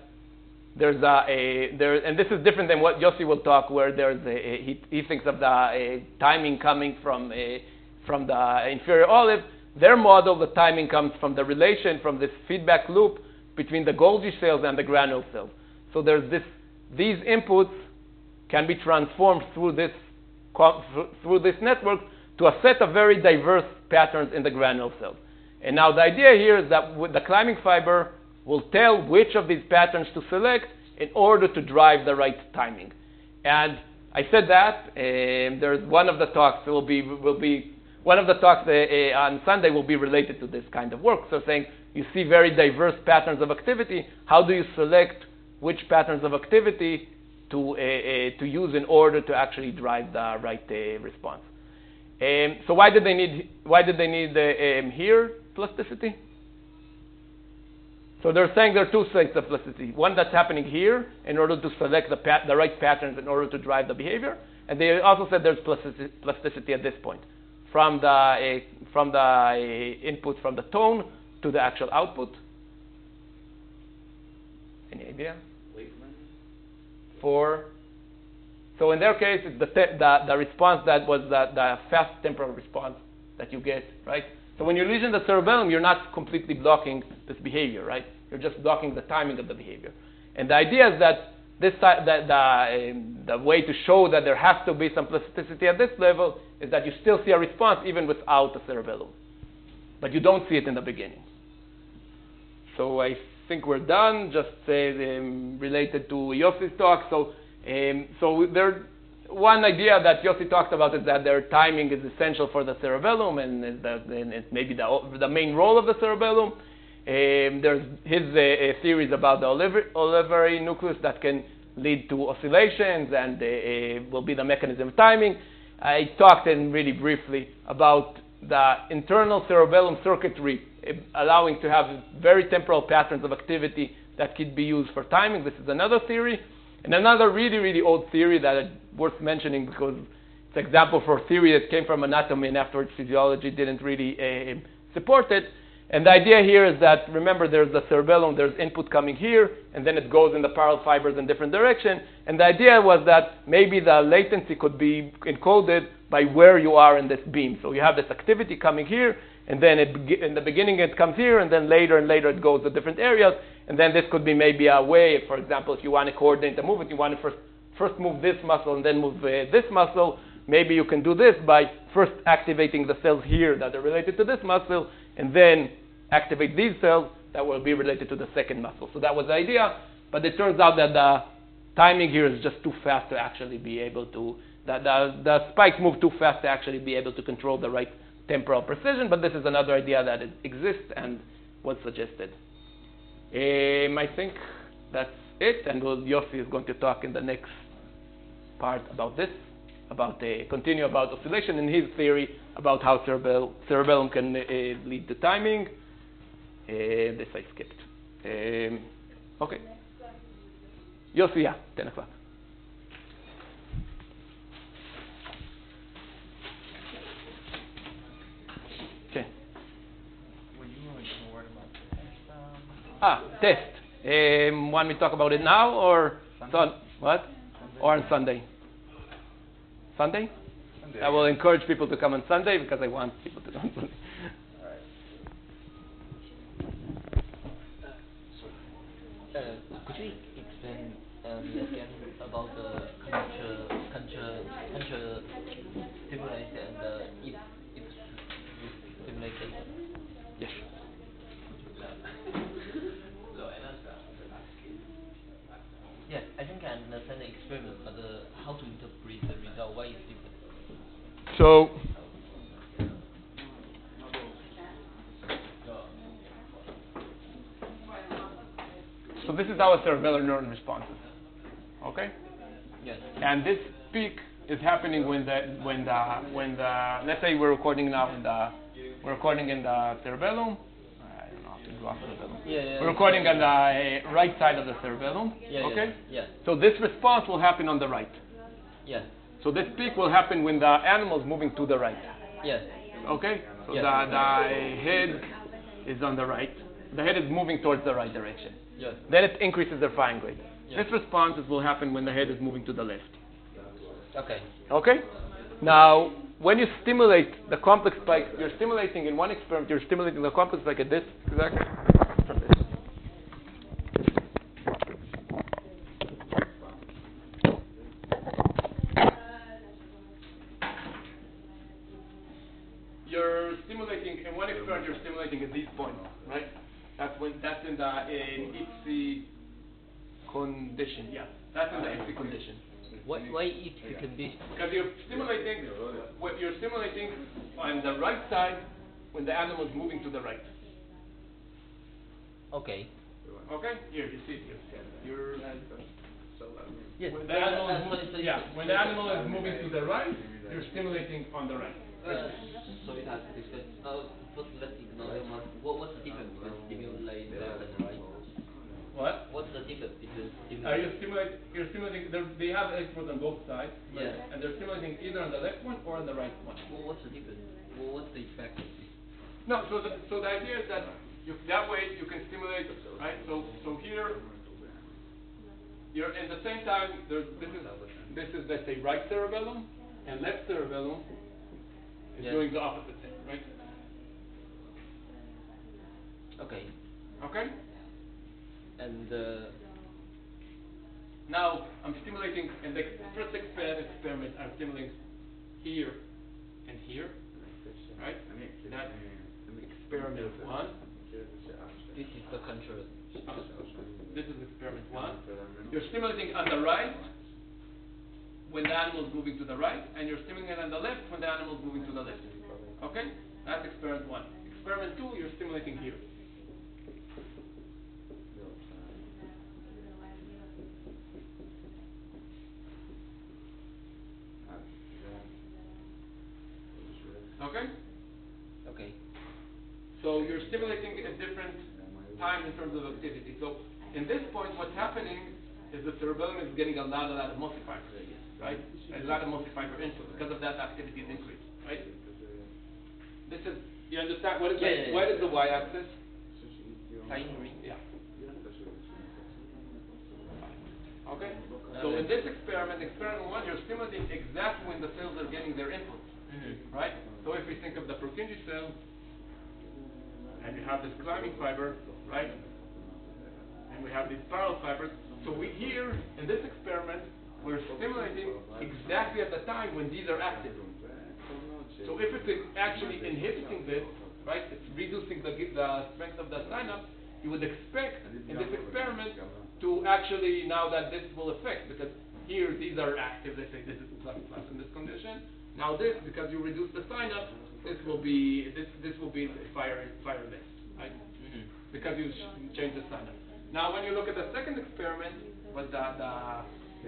and this is different than what Yossi will talk, where he thinks of the timing coming from the inferior olive. Their model, the timing comes from the relation, from this feedback loop between the Golgi cells and the granule cells. So these inputs can be transformed through this network to a set of very diverse patterns in the granule cells. And now the idea here is that the climbing fiber will tell which of these patterns to select in order to drive the right timing. And I said that there's one of the talks on Sunday will be related to this kind of work. So saying you see very diverse patterns of activity. How do you select which patterns of activity to use in order to actually drive the right response? So why did they need here plasticity? So they're saying there are two things of plasticity. One that's happening here in order to select the right patterns in order to drive the behavior, and they also said there's plasticity at this point, from the input from the tone to the actual output. Any idea? So in their case, it's the response that was the fast temporal response that you get, right? So when you lesion the cerebellum, you're not completely blocking this behavior, right? You're just blocking the timing of the behavior. And the idea is that the way to show that there has to be some plasticity at this level is that you still see a response even without the cerebellum. But you don't see it in the beginning. So I think we're done. Just related to Yossi's talk. So there, one idea that Yossi talked about is that their timing is essential for the cerebellum, and it's maybe the main role of the cerebellum. There's his theories about the olivary nucleus that can lead to oscillations and will be the mechanism of timing. I talked really briefly about the internal cerebellum circuitry, allowing to have very temporal patterns of activity that could be used for timing. This is another theory. And another really, really old theory that is worth mentioning because it's an example for a theory that came from anatomy and afterwards physiology didn't really support it. And the idea here is that, remember, there's the cerebellum, there's input coming here, and then it goes in the parallel fibers in different direction. And the idea was that maybe the latency could be encoded by where you are in this beam. So you have this activity coming here, and then in the beginning it comes here, and then later and later it goes to different areas. And then this could be maybe a way, for example, if you want to coordinate the movement, you want to first move this muscle and then move this muscle. Maybe you can do this by first activating the cells here that are related to this muscle, and then activate these cells that will be related to the second muscle. So that was the idea, but it turns out that the timing here is just too fast to actually be able to, the spikes move too fast to actually be able to control the right temporal precision, but this is another idea that exists and was suggested. I think that's it, and Yossi is going to talk in the next part about this, continue about oscillation and his theory about how cerebellum can lead to timing. This I skipped. Okay. Yossi, yeah, 10 o'clock. Okay. Were you going to word about the test? Test. Want me to talk about it now or what? Sunday. Or on Sunday? Sunday? I will encourage people to come on Sunday because I want people to come on Sunday. Could you explain again about the counter stimulation and if stimulation? Yes. Yeah, I think I understand the experiment, but how to interpret the result? Why is different? So this is how a cerebellar neuron responses. Okay? Yes. And this peak is happening when the let's say we're recording now we're recording in the cerebellum. I don't know how to draw cerebellum. We're recording on the right side of the cerebellum. Okay? Yeah. So this response will happen on the right. Yeah. So this peak will happen when the animal is moving to the right. Yes. Okay? So Yes. the head is on the right. The head is moving towards the right direction. Yes. Then it increases their firing rate. Yes. This response will happen when the head is moving to the left. Okay. Okay? Now, when you stimulate the complex spike, you're stimulating in one experiment, you're stimulating the complex spike at this, exactly. From this. You're stimulating, in one experiment, you're stimulating at these points, right? That's in the IPSI condition, yeah. That's in the IPSI condition. Why it's the condition? Because you're stimulating on the right side when the animal is moving to the right. Okay. Okay? Here, you see it here. Yes. When the animal is when the animal is moving to the right, you're stimulating on the right. Sorry to ask this question. First, let's ignore what's the difference between stimuli left and right? What? What's the difference between You're stimulating, they have electrodes on both sides, right? Yeah. And they're stimulating either on the left one or on the right one. Well, what's the difference? Well, what's the effect of this? No, so the idea is that that way you can stimulate, right? So here, you're at the same time, this is let's say right cerebellum, and left cerebellum is Yeah. doing the opposite thing, right? Okay. Okay? And Now I'm stimulating, and the first experiment I'm stimulating here and here, right? That's experiment 1. this is the control. This is experiment 1. You're stimulating on the right when the animal is moving to the right, and you're stimulating on the left when the animal is moving to the left. Okay? That's experiment 1. Experiment 2, you're stimulating here. Okay? Okay. So you're stimulating at different times in terms of activity. So in this point, what's happening is the cerebellum is getting a lot of muscle fibers, right? A lot of muscle fiber input. Because of that, activity is increased, right? This is, you understand, what is what is the y-axis? Fine ring. Yeah. Okay? So in this experiment 1, you're stimulating exactly when the cells are getting their input, right? So if we think of the Purkinje cell, and you have this climbing fiber, right? And we have these spiral fibers. So we here, in this experiment, we're stimulating exactly at the time when these are active. So if it's actually inhibiting this, right, it's reducing the strength of the synapse, you would expect in this experiment to actually, now that this will affect, because here these are active, let's say this is plus plus in this condition. Now this, because you reduce the synapse, this will be fireless, right? Because you change the synapse. Now when you look at the second experiment with the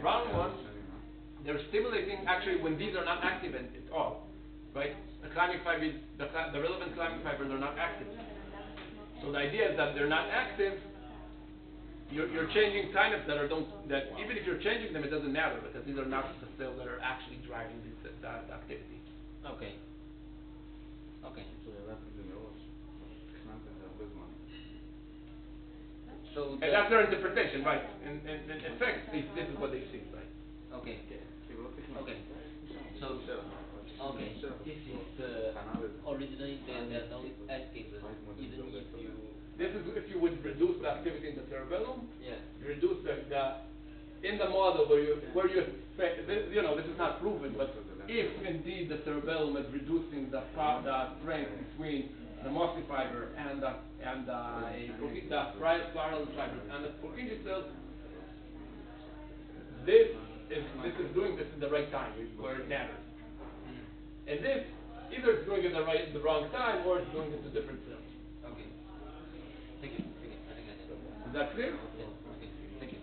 round one, they're stimulating actually when these are not active at all, right? The climbing fibers, the relevant climbing fibers are not active. So the idea is that they're not active. You're changing synapses that even if you're changing them, it doesn't matter because these are not the cells that are actually driving the activity. Okay. Okay. So And that's their interpretation, right? In effect, this is what they see, right? Okay. Okay. So this is originally there's no active even if you. This is if you would reduce the activity in the cerebellum. Yeah. You reduce the in the model where you expect this, this is not proven, but if indeed the cerebellum is reducing the strength between the muscle fiber and the spiral fiber and the Purkinje cells, this is doing this in the right time where it matters. And this either it's doing it the wrong time or it's doing it to different cells. Okay. Thank you. I think I did. Is that clear? Yeah. Okay. Thank you.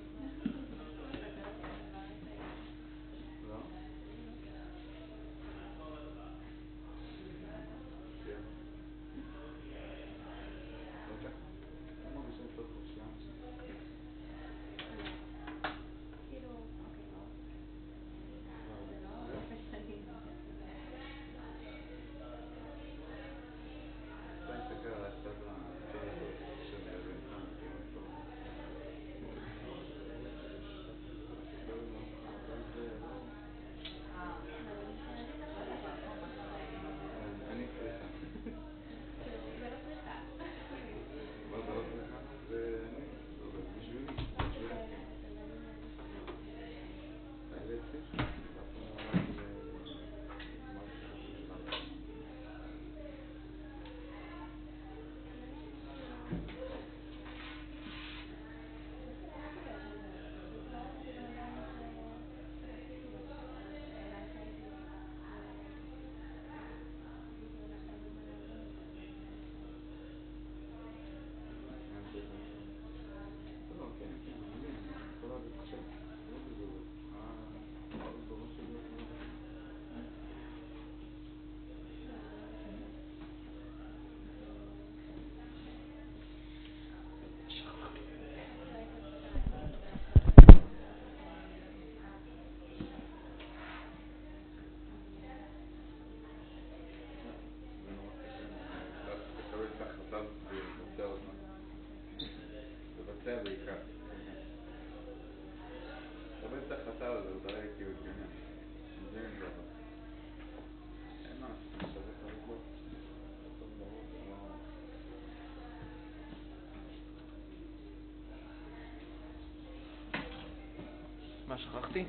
שכחתי?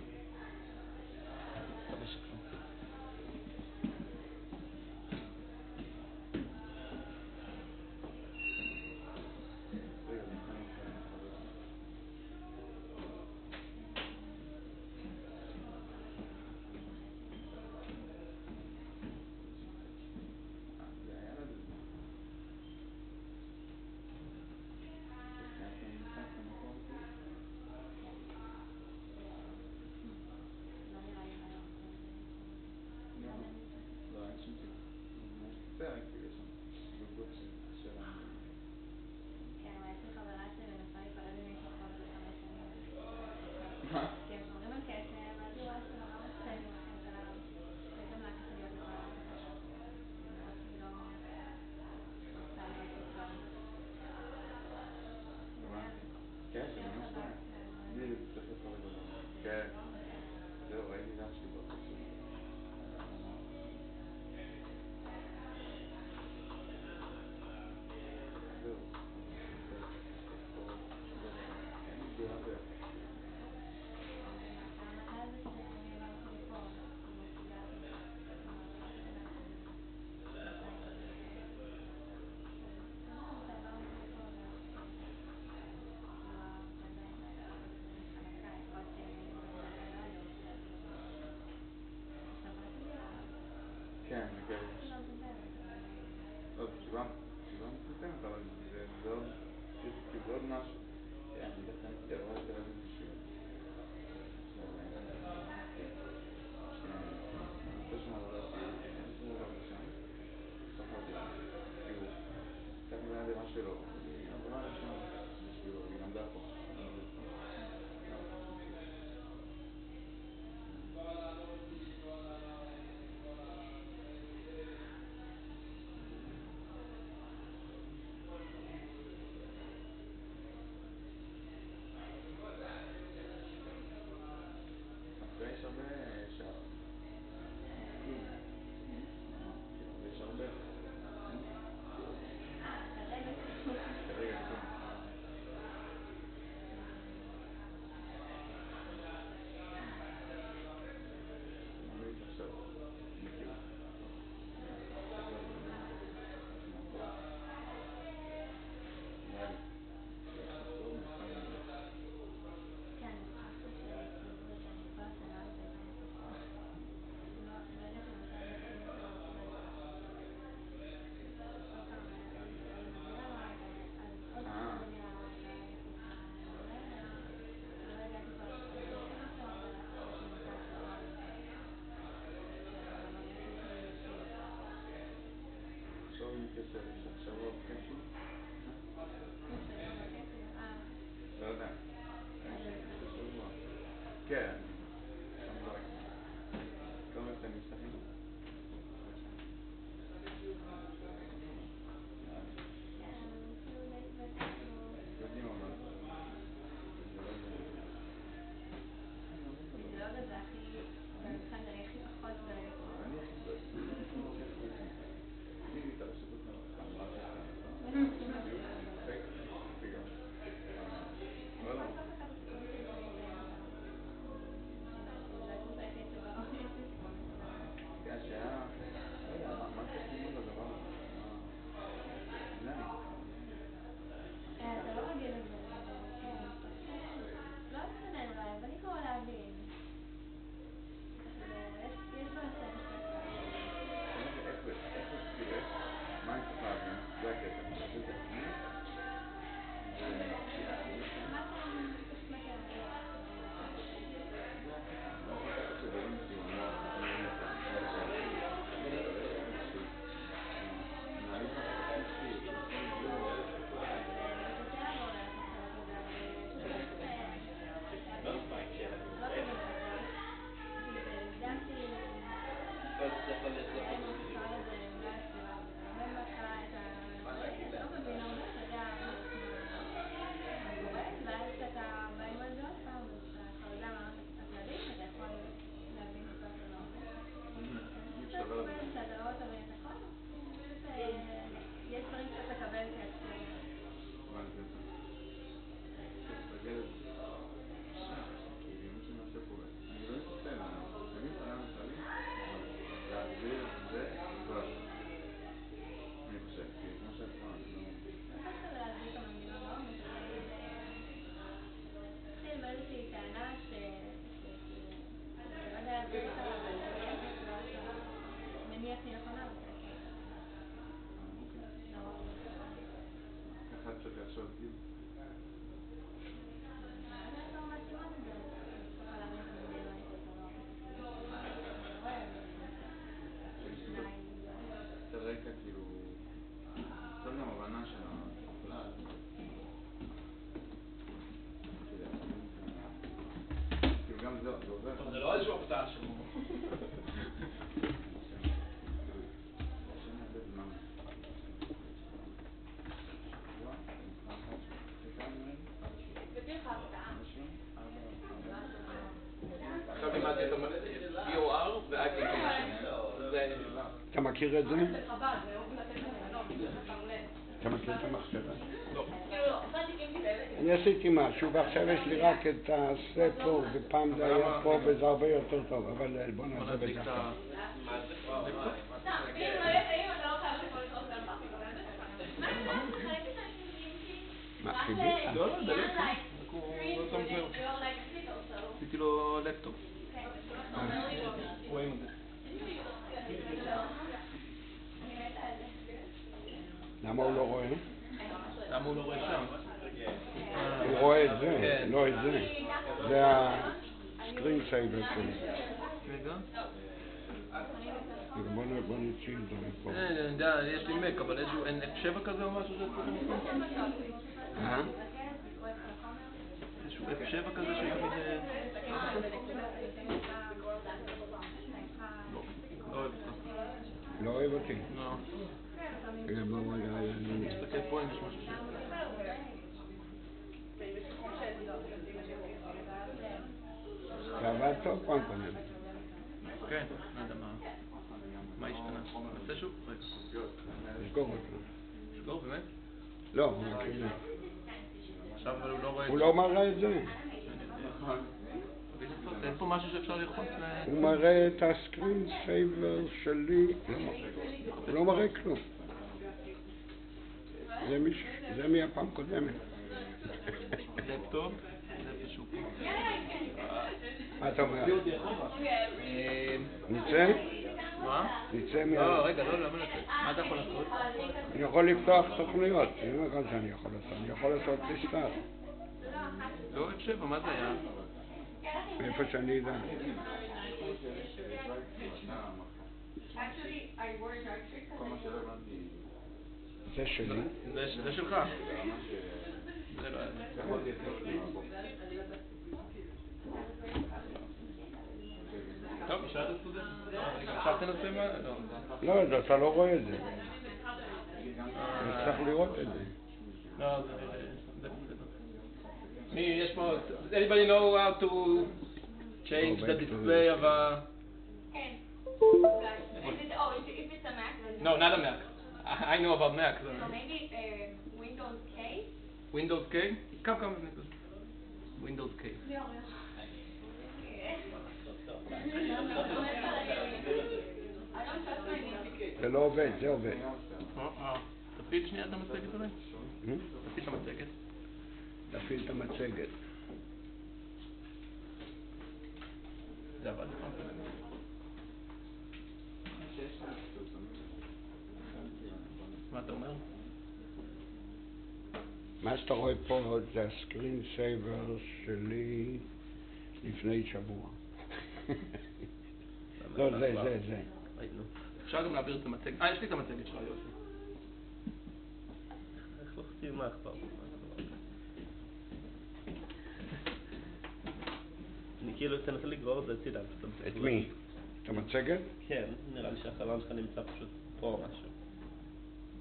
מקווה שכלום. זה רק בגלל שם בגרות שלנו. כן, אבל יש לי חברה שמנסה להיפרד ממישהו כבר איזה 5 שנים. כי הם שומרים על קשר, ואז היא רואה שזה נורא מפחיד עם הקשר עליו. פתאום לה קשה להיות לבד מחדש. למרות שהיא לא רוצה להיות איתו. כן, זה ממש טוב. לי זה צריך לפרק בדבר. כן. זהו, ראיתי גם שלי בפרסום. זהו. אין לי דירה ביחד. המזל זה שאני לא הולכת ליפול. אני מפסידה את זה. כן, נגד. עוד תשובה מצוינת, אבל זה עוד, כאילו זה עוד משהו. כן, אני לכם תיאוריה יותר על מישהו. יש שם עבודה סיום, יש שם עבודה שם. ככה דירה. כאילו, קצת מבין הדירה שלו. היא עבודה שם בשבילו, היא למדה פה. מכיר את זה? בחב"ד, ואוהבים לתת מתנות, אתה עולה. אתה מכיר את המחשבה? לא. כאילו לא, עשיתי כאילו כאלה. אני עשיתי משהו, ועכשיו יש לי רק את הספר, ופעם זה היה פה וזה הרבה יותר טוב, אבל בוא נעזוב את זה עכשיו. סתם, אם אתה לא חייב לכל שעות גם פרטי, אבל האמת שלך. מה אתה מחלק את האינטרנטים? מה, חידית? לא, לא, דלק. לא שמתי לב. עשיתי לו לפטופ. רואים את זה. למה הוא לא רואה? למה הוא לא רואה שם? הוא רואה את זה, לא את זה. זה הסקרין סייבר שלי. רגע. בוא נציל את זה מפה. אני יודע, יש לי מק, אבל אין F7 כזה או משהו שזה איזשהו F7 כזה שתמיד... לא אוהב אותך. לא אוהב אותי? לא. בואו רגע, אני... תסתכל פה אם יש משהו ש... זה עבד טוב פעם קודם. כן, לא יודע מה השתנה. נעשה שוב? רגע. נסגור אותו. נסגור באמת? לא, הוא רק זה. עכשיו אבל הוא לא רואה את הוא זה. לא מראה את זה. אין פה משהו שאפשר ללחוץ ל... הוא מראה את הסקרין סייבר שלי. הוא לא מראה כלום. זה מהפעם קודמת. לפטופ, זה פשוט. מה אתה אומר? נצא? מה? נצא לא, רגע, לא, למה לצאת? מה אתה יכול לעשות? אני יכול לפתוח תוכניות. אני אומר לך שאני יכול לעשות. אני יכול לעשות ריסטארט. לא, F7, מה זה היה? מאיפה שאני יודע. זה שלי. זה שלך. זה לא היה. טוב, נשאר את הסטודנט. עכשיו תנסה מה? לא, אתה לא רואה את זה. אני צריך לראות את זה. לא, זה בסדר. מי, יש פה... Does anybody know how to change the display of a... כן. If it's a Mac, then... No, not a Mac. I know about Mac. So maybe Windows K? Windows K? Come. Windows K. זה לא עובד, זה עובד. תפעיל שנייה את המצגת אולי? תפעיל את המצגת. תפעיל את המצגת. זה עבד לפעם קודם. מה אתה אומר? מה שאתה רואה פה זה הסקרין סייבר שלי לפני שבוע. לא, זה. אפשר גם להעביר את המצגת. יש לי את המצגת שלך, יופי. איך לוחצים מה כבר? אני כאילו תנסה לגרור את זה הצידה. את מי? את המצגת? כן, נראה לי שהחלון שלך נמצא פשוט פה או משהו.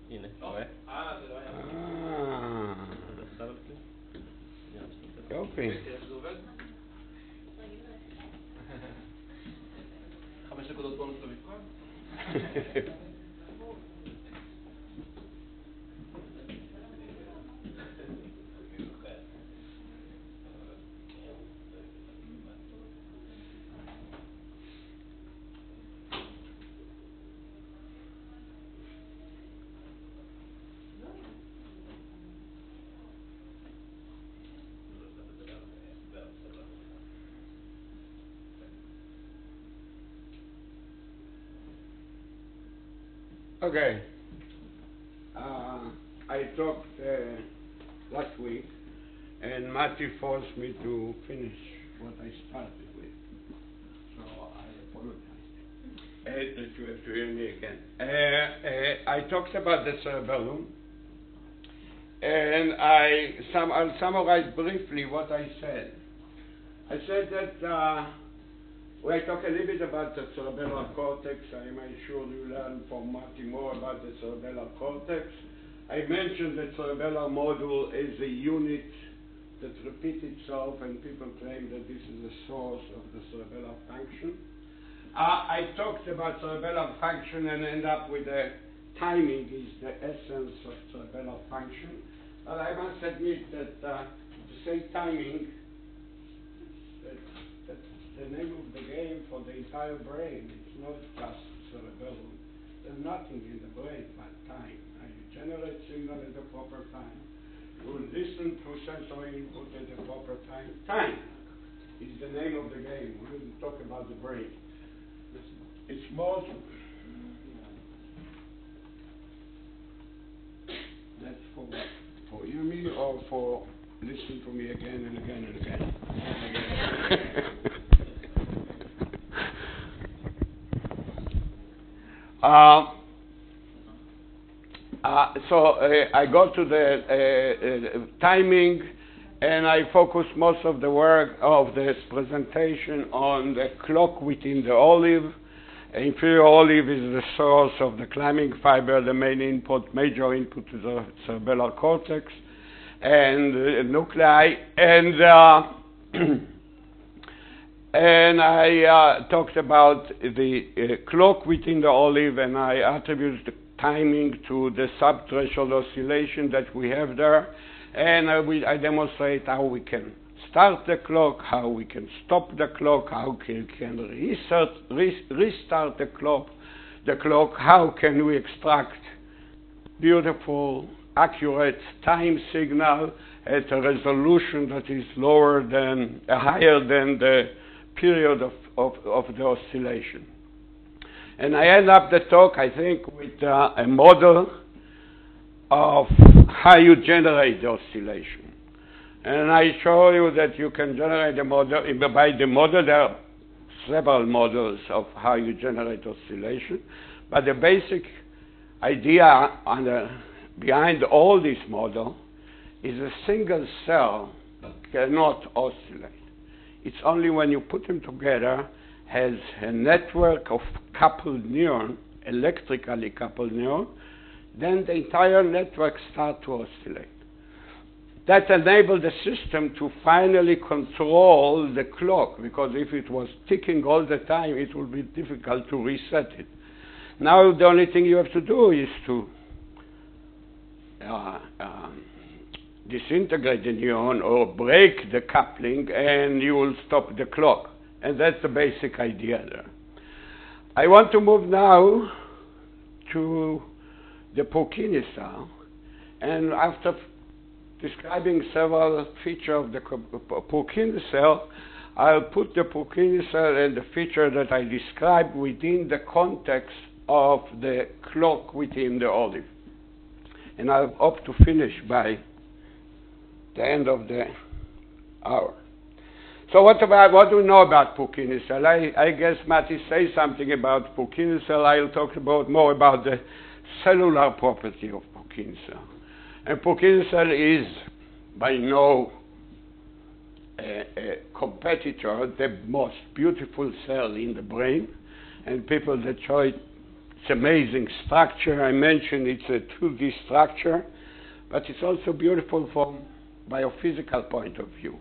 הנה, רואה? זה לא היה. זה עשה לו כלי? יופי. איך זה עובד? 5 נקודות בונוס למבחן? Okay. I talked last week, and Matty forced me to finish what I started with. So I apologize. That you have to hear me again. I talked about the cerebellum, and I'll summarize briefly what I said. I said that I talk a little bit about the cerebellar cortex. I made sure you learn from Marty more about the cerebellar cortex. I mentioned that cerebellar module is a unit that repeats itself, and people claim that this is the source of the cerebellar function. I talked about cerebellar function and end up with the timing is the essence of cerebellar function. But I must admit that to say timing, that's the name of the game for the entire brain. It's not just cerebellum. There's nothing in the brain but time. You generate signal at the proper time. You will listen to sensory input at the proper time. Time is the name of the game. We will talk about the brain. It's more. That's for what? For hear me or for listen to me again and again and again? So I go to the timing, and I focus most of the work of this presentation on the clock within the olive. Inferior olive is the source of the climbing fiber, the main input, major input to the cerebellar cortex and nuclei. And I talked about the clock within the olive, and I attribute the timing to the subthreshold oscillation that we have there. And I demonstrate how we can start the clock, how we can stop the clock, how we can restart the clock, how can we extract beautiful, accurate time signal at a resolution that is higher than the period of the oscillation. And I end up the talk, I think, with a model of how you generate the oscillation. And I show you that you can generate a model. By the model, there are several models of how you generate oscillation. But the basic idea behind all this model is a single cell cannot oscillate. It's only when you put them together has a network of coupled neuron, electrically coupled neuron, then the entire network starts to oscillate. That enabled the system to finally control the clock, because if it was ticking all the time, it would be difficult to reset it. Now the only thing you have to do is to disintegrate the neuron or break the coupling, and you will stop the clock. And that's the basic idea there. I want to move now to the Purkinje cell, and after describing several features of the Purkinje cell, I'll put the Purkinje cell and the feature that I described within the context of the clock within the olive. And I hope to finish by the end of the hour. So what do we know about Purkinje cell? I guess Matti says something about Purkinje cell. I'll talk more about the cellular property of Purkinje cell. And Purkinje cell is by no competitor the most beautiful cell in the brain. And people that show it, it's amazing structure. I mentioned it's a 2D structure, but it's also beautiful from biophysical point of view.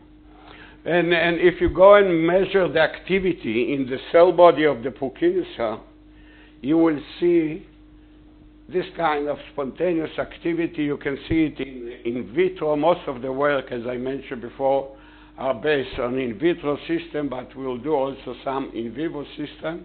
And if you go and measure the activity in the cell body of the Purkinje cell, you will see this kind of spontaneous activity. You can see it in vitro. Most of the work, as I mentioned before, are based on in vitro system, but we'll do also some in vivo system.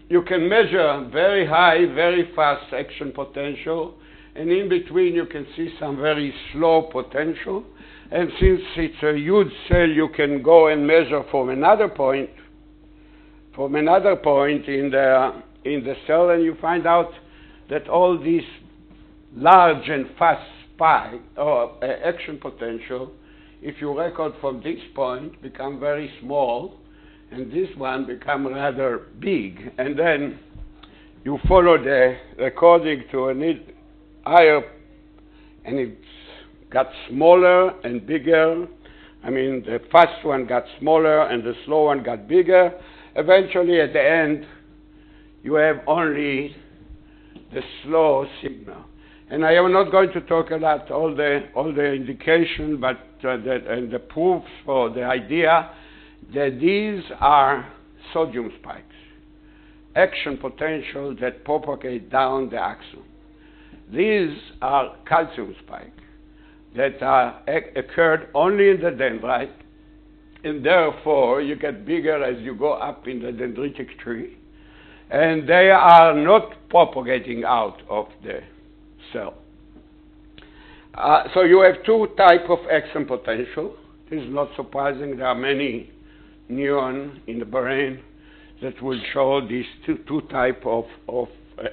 You can measure very high, very fast action potential, and in between you can see some very slow potential. And since it's a huge cell, you can go and measure from another point in the cell, and you find out that all these large and fast spike or action potential, if you record from this point, become very small, and this one become rather big. And then you follow the recording to a higher, and it got smaller and bigger. I mean, the fast one got smaller and the slow one got bigger. Eventually, at the end, you have only the slow signal. And I am not going to talk about all the indication, but and the proofs for the idea that these are sodium spikes, action potential that propagate down the axon. These are calcium spikes that occurred only in the dendrite, and therefore you get bigger as you go up in the dendritic tree, and they are not propagating out of the cell. So you have two types of action potential. This is not surprising. There are many neurons in the brain that will show these two types of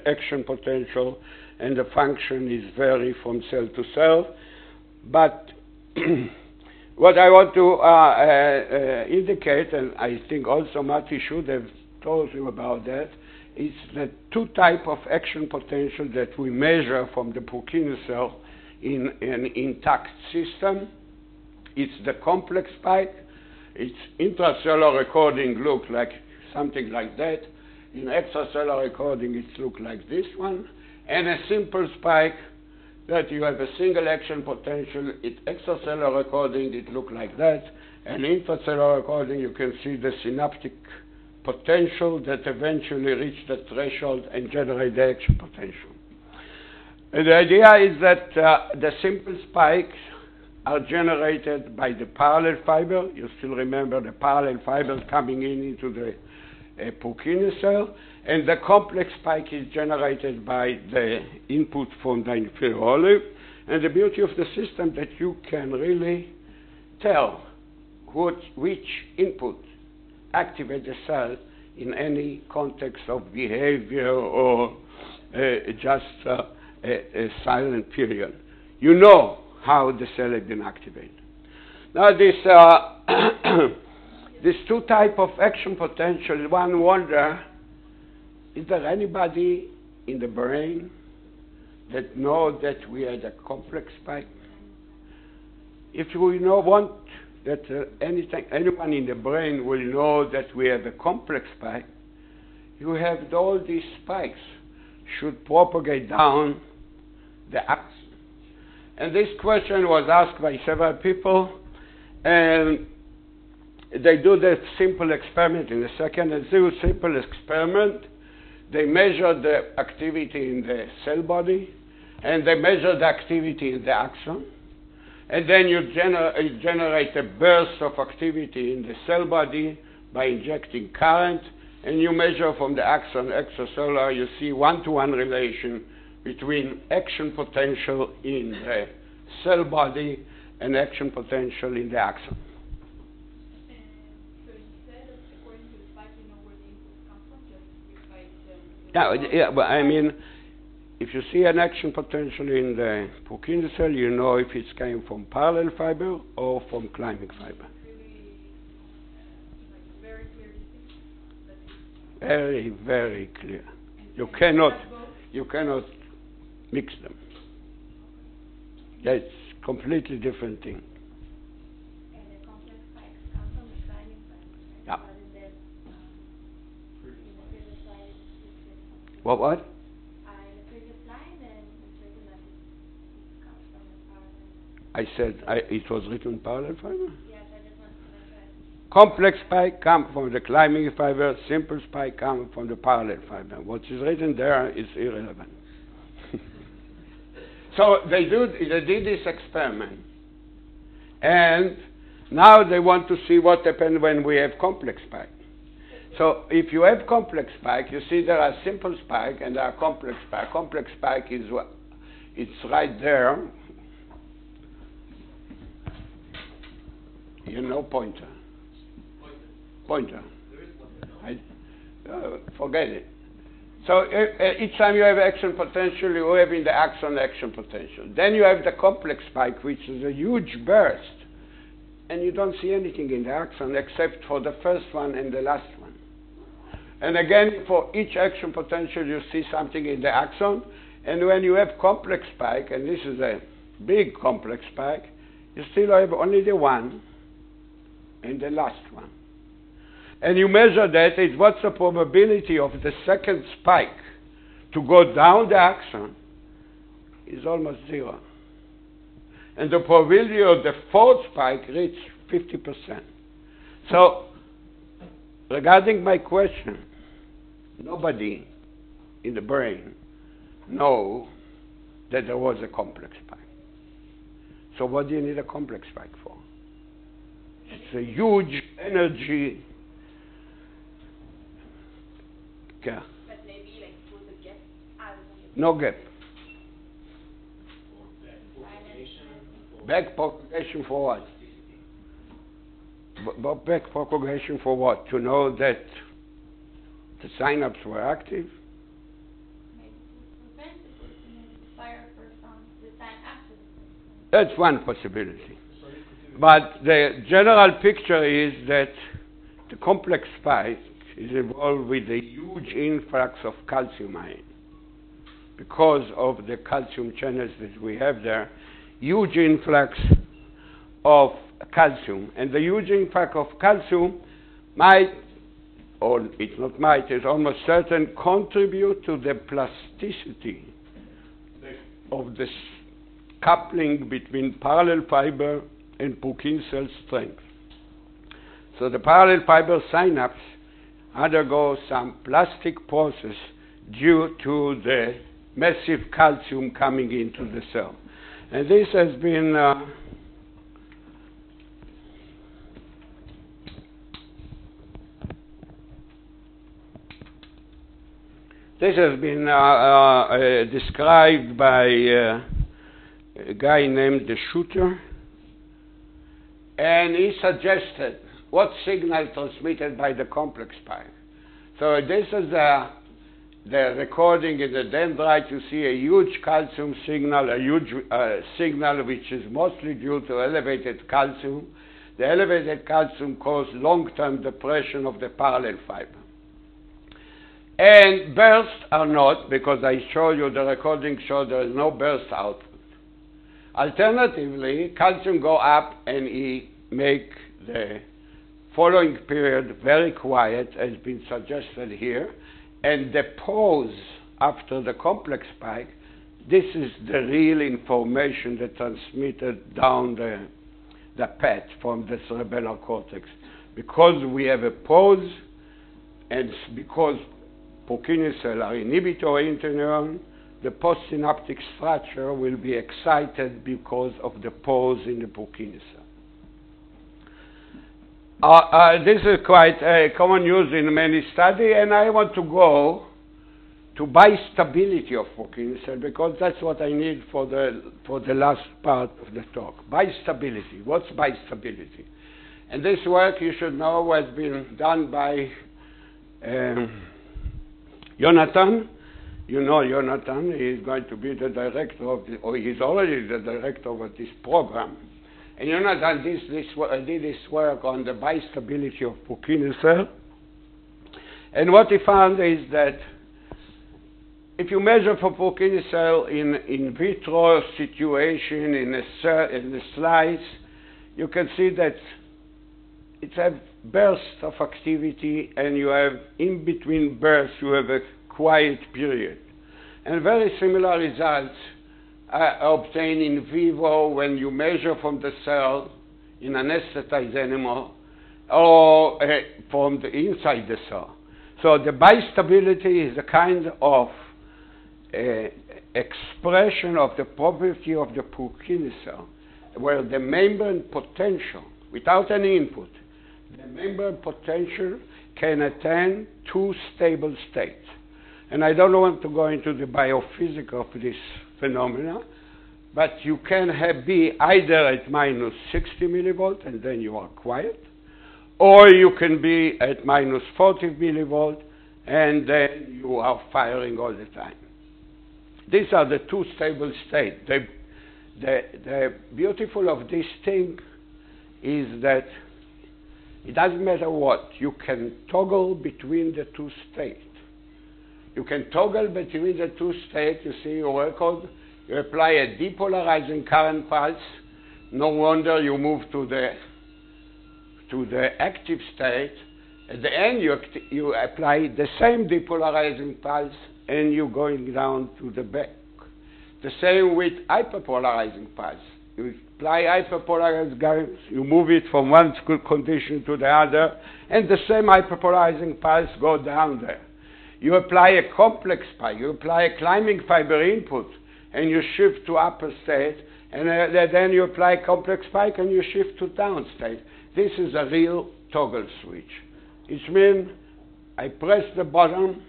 action potential, and the function is vary from cell to cell. But what I want to indicate, and I think also Matti should have told you about that, is the two types of action potential that we measure from the Purkinje cell in an intact system. It's the complex spike. Its intracellular recording looks like something like that. In extracellular recording, it looks like this one. And a simple spike that you have a single action potential. In extracellular recording, it looks like that. And intracellular recording, you can see the synaptic potential that eventually reach the threshold and generate the action potential. And the idea is that the simple spikes are generated by the parallel fiber. You still remember the parallel fibers coming into the Purkinje cell, and the complex spike is generated by the input from the inferior olive. And the beauty of the system that you can really tell which input activate the cell in any context of behavior or just a silent period. You know how the cell has been activated. Now this two type of action potential, one wonder, is there anybody in the brain that know that we had a complex spike? If we want that anyone in the brain will know that we have a complex spike, you have all these spikes should propagate down the axon. And this question was asked by several people, and they do the simple experiment in a second. And do a simple experiment. They measure the activity in the cell body, and they measure the activity in the axon. And then you generate a burst of activity in the cell body by injecting current, and you measure from the axon extracellular. You see one-to-one relation between action potential in the cell body and action potential in the axon. So you said that according to the spike, you know where the inputs come from, just by Yeah, but I mean, if you see an action potential in the Purkinje cell, you know if it's came from parallel fiber or from climbing fiber. really very clear distinction. Very, very clear. You cannot mix them. That's completely different thing. And the complex spikes come from the climbing fiber, right? Yeah. Rather than in the previous slide, it's written. What? In the previous line, then it's written that it comes from the parallel. I said it was written parallel fiber? Yes, I just want to make sure. Complex spike come from the climbing fiber, simple spike come from the parallel fiber. What is written there is irrelevant. So they did this experiment, and now they want to see what happens when we have complex spike. So if you have complex spike, you see there are simple spike and there are complex spike. Complex spike is it's right there. You know pointer. Pointer. Forget it. So each time you have action potential, you have in the axon action potential. Then you have the complex spike, which is a huge burst. And you don't see anything in the axon except for the first one and the last one. And again, for each action potential, you see something in the axon. And when you have complex spike, and this is a big complex spike, you still have only the one and the last one. And you measure that, is what's the probability of the second spike to go down the axon is almost zero. And the probability of the fourth spike reaches 50%. So regarding my question, nobody in the brain know that there was a complex spike. So what do you need a complex spike for? It's a huge energy. Okay. But maybe like was a gap out of it. No gap. Back propagation for what? Back propagation for what? To know that the synapses were active? Maybe to prevent the fire from the time after the That's one possibility. But the general picture is that the complex spike is involved with a huge influx of calcium ion. Because of the calcium channels that we have there, huge influx of calcium. And the huge influx of calcium might, or it's not might, it's almost certain, contribute to the plasticity of this coupling between parallel fiber and Purkinje cell strength. So the parallel fiber synapse undergo some plastic process due to the massive calcium coming into the cell. And this has been described by a guy named De Schutter, and he suggested what signal transmitted by the complex spike. So this is the recording in the dendrite. You see a huge calcium signal, a huge signal which is mostly due to elevated calcium. The elevated calcium causes long-term depression of the parallel fiber. And bursts are not, because I show you the recording show there is no burst output. Alternatively, calcium go up and he make the following period very quiet, as been suggested here, and the pause after the complex spike, this is the real information that transmitted down the path from the cerebellar cortex. Because we have a pause, and because Purkinje cells are inhibitory interneuron, the postsynaptic structure will be excited because of the pause in the Purkinje cell. This is quite common use in many studies, and I want to go to bistability of Purkinje cell because that's what I need for the last part of the talk. Bistability. What's bistability? And this work, you should know, has been done by Jonathan. You know Jonathan. He is going to be the director of or he's already the director of this program. And Jonathan did this work on the bistability of Purkinje cell. And what he found is that if you measure for Purkinje cell in vitro situation, in a slice, you can see that it's a burst of activity, and you have, in between bursts, you have a quiet period. And very similar results are obtained in vivo when you measure from the cell in an anesthetized animal or from the inside the cell. So the bistability is a kind of expression of the property of the Purkinje cell, where the membrane potential, without any input, the membrane potential can attain two stable states. And I don't want to go into the biophysics of this phenomena, but you can be either at minus 60 millivolt and then you are quiet, or you can be at minus 40 millivolt and then you are firing all the time. These are the two stable states. The beautiful of this thing is that it doesn't matter what, you can toggle between the two states. You can toggle between the two states. You see your record, you apply a depolarizing current pulse. No wonder you move to the active state. At the end, you apply the same depolarizing pulse, and you're going down to the back. The same with hyperpolarizing pulse. You apply hyperpolarized guidance, you move it from one condition to the other, and the same hyperpolarizing pulse go down there. You apply a complex spike, you apply a climbing fiber input, and you shift to upper state, and then you apply complex spike and you shift to down state. This is a real toggle switch. It means I press the bottom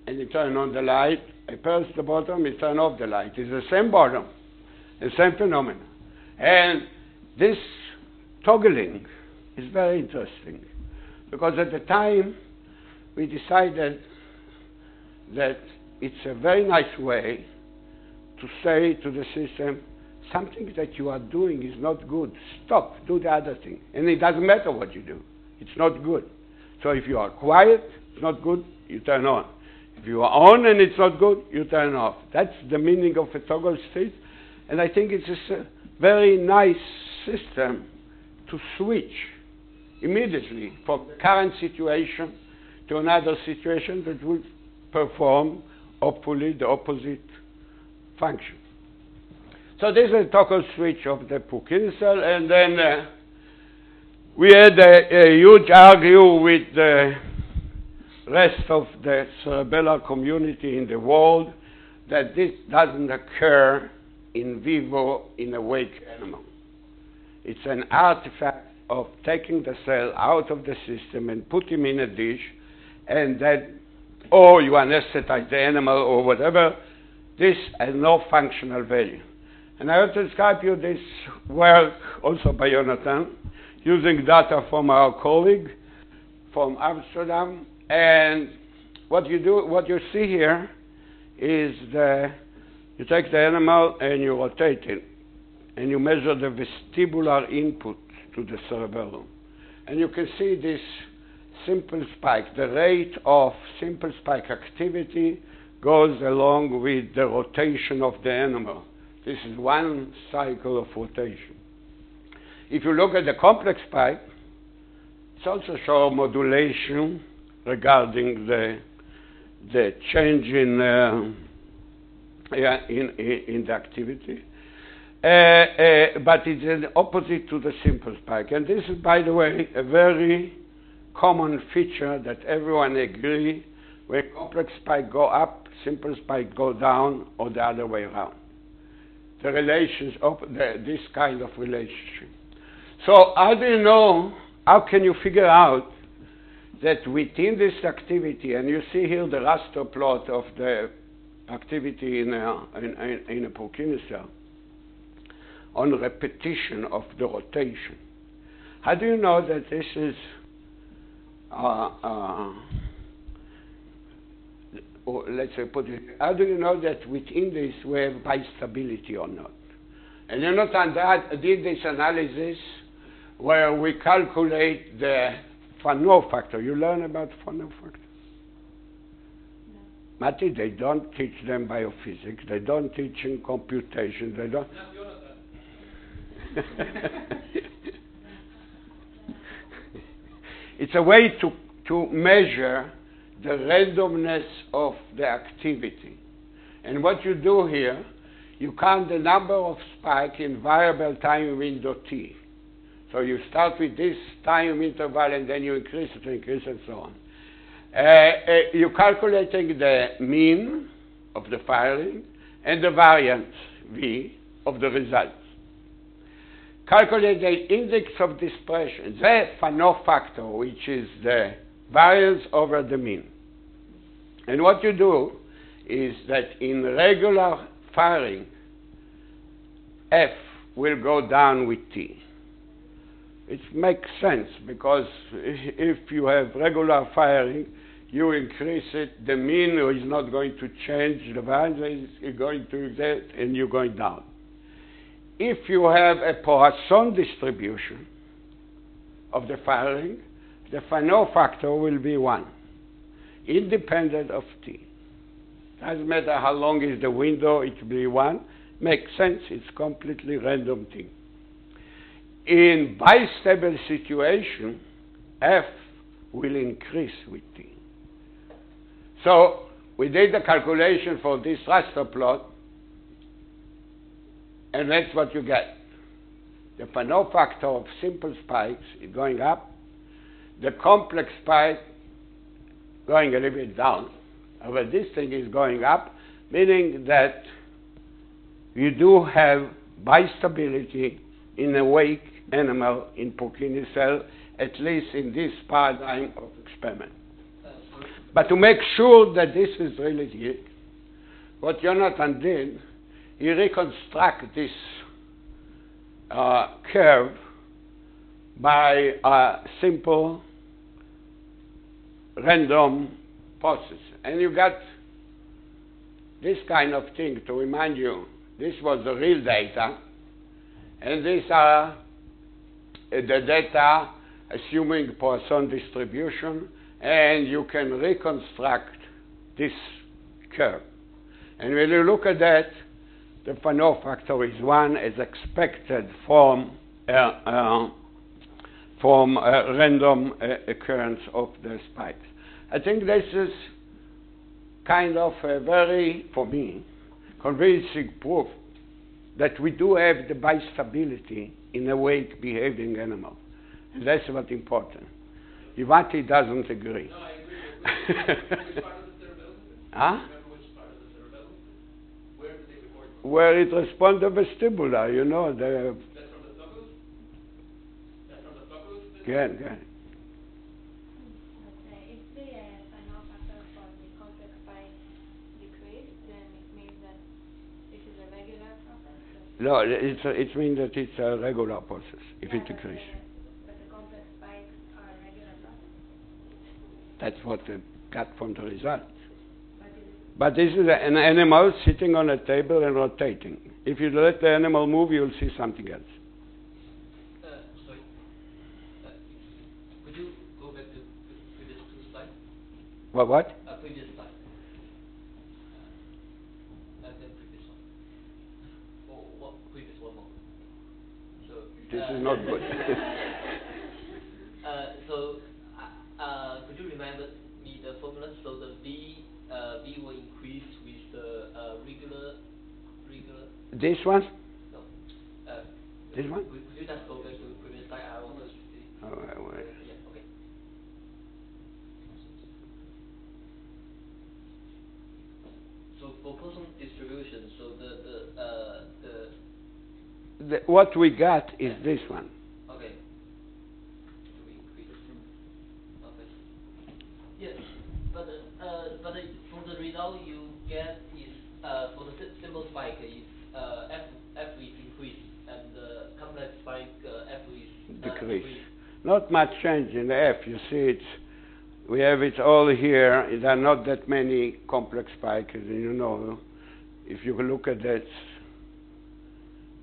and it turns on the light. I press the bottom, it turns off the light. It's the same bottom, the same phenomenon. And this toggling is very interesting because at the time we decided that it's a very nice way to say to the system, something that you are doing is not good. Stop, do the other thing. And it doesn't matter what you do. It's not good. So if you are quiet, it's not good, you turn on. If you are on and it's not good, you turn off. That's the meaning of a toggle state. And I think it's a very nice system to switch immediately from the current situation to another situation that will perform, hopefully, the opposite function. So this is a toggle switch of the Purkinje, and then we had a huge argue with the rest of the cerebellar community in the world that this doesn't occur in vivo in a wake animal. It's an artifact of taking the cell out of the system and put him in a dish, and then, or you anesthetize the animal or whatever. This has no functional value. And I want to describe you this work also by Jonathan, using data from our colleague from Amsterdam. And what you see here is you take the animal and you rotate it, and you measure the vestibular input to the cerebellum. And you can see this simple spike. The rate of simple spike activity goes along with the rotation of the animal. This is one cycle of rotation. If you look at the complex spike, it also shows modulation regarding the change in the activity. But it's an opposite to the simple spike. And this is, by the way, a very common feature that everyone agrees when complex spike go up, simple spike go down, or the other way around. The relations of this kind of relationship. So how do you know, how can you figure out that within this activity, and you see here the raster plot of the activity in a Purkinje cell, on repetition of the rotation. How do you know that this is or let's say put it, how do you know that within this we have bistability or not? And Jonathan did this analysis where we calculate the Fano factor. You learn about Fano factor? No. Matti, they don't teach them biophysics. They don't teach in computation. They don't. It's a way to measure the randomness of the activity. And what you do here, you count the number of spikes in variable time window t. So you start with this time interval and then you increase and so on. You're calculating the mean of the firing and the variance V of the results. Calculate the index of dispersion, the Fano factor, which is the variance over the mean. And what you do is that in regular firing, F will go down with T. It makes sense because if you have regular firing, you increase it, the mean is not going to change, the variance is going to exist, and you're going down. If you have a Poisson distribution of the firing, the Fano factor will be 1, independent of T. Doesn't matter how long is the window, it will be 1. Makes sense, it's completely random thing. In bistable situation, F will increase with T. So we did the calculation for this raster plot, and that's what you get. The Fano factor of simple spikes is going up. The complex spike going a little bit down. However, this thing is going up, meaning that you do have bistability in a awake animal in Purkinje cell, at least in this paradigm of experiment. But to make sure that this is really it, what Jonathan did, he reconstructed this curve by a simple random process. And you got this kind of thing to remind you, this was the real data, and these are the data assuming Poisson distribution, and you can reconstruct this curve. And when you look at that, the Fano factor is 1 as expected from random occurrence of the spikes. I think this is kind of a very, for me, convincing proof that we do have the bistability in awake behaving animal. And that's what's important. Ivati doesn't agree. No, I agree. Which part of the cerebellum? Huh? Remember which part of the cerebellum? Where did they record? Where it responds to vestibular, you know. That's from the sulcus? That's from the sulcus? Yeah. But if the Fano factor for the complex spike decrease, then it means that this is a regular process? No, it means that it's a regular process if it decreases. But the complex spikes are a regular process? That's what they got from the result. But is it But this is an animal sitting on a table and rotating. If you let the animal move, you'll see something else. Sorry. Could you go back to previous two slides? What? Previous slide. And then previous one. Or what? Previous one more. So. This is not good. Could you remind me the formula? So the V will increase with the regular. This one? No. This one? Could you just go back to previous slide? I want to see. All right. Yeah. Okay. So for Poisson distribution, so What we got is this one. okay. Do we increase? Okay. Yes, but from the result you get is for the simple spike is F is increased and the complex spike F is Decrease. decreased. Not much change in the F. You see, we have it all here. There are not that many complex spikes, and you know, if you look at that,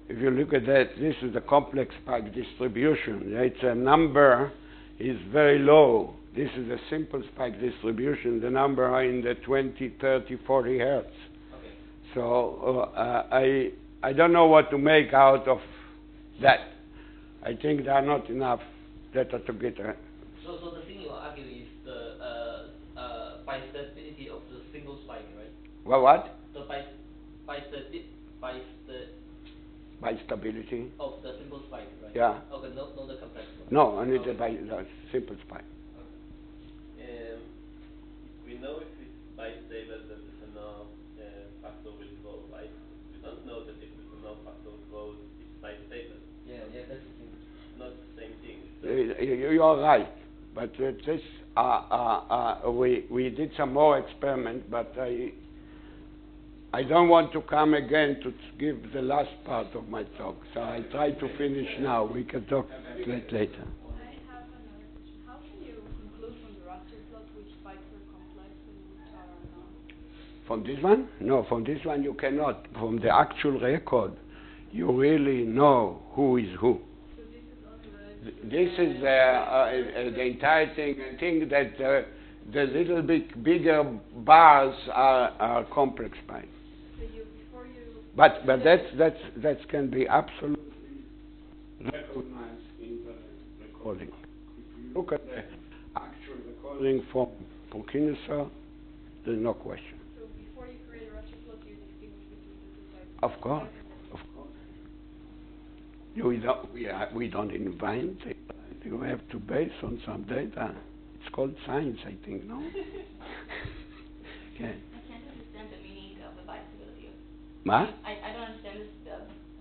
this is the complex spike distribution. It's a number is very low. This is a simple spike distribution. The number are in the 20, 30, 40 hertz. Okay. So I don't know what to make out of that. I think there are not enough data to get a... So the thing you argue is the bistability of the single spike, right? Well, what? The Bistability. of the simple spike, right? Yeah. Okay, no the complex one. No, only Okay. the simple spike. We know if it's bistable that the Fano factor will grow, right? We don't know that if the Fano factor grows, it's bistable. Yeah, that's the thing. Not the same thing. You are right, but this we did some more experiment, but I don't want to come again to give the last part of my talk, so I try to finish now. We can talk later. I have another question. How can you conclude from the raster plot which spikes are complex and which are not? From this one? No, from this one you cannot. From the actual record, you really know who is who. So this is only related to This is the entire thing. I think that the little bit bigger bars are complex spikes. So before you... But that can be absolutely recognized in the recording. If you look at the actual recording from Purkinje cell, there's no question. So before you create a raster plot, you distinguish between the two types? Of course. We don't invent it. You have to base on some data. It's called science, I think, no? Okay. I can't understand the meaning of the bistability. What? I don't understand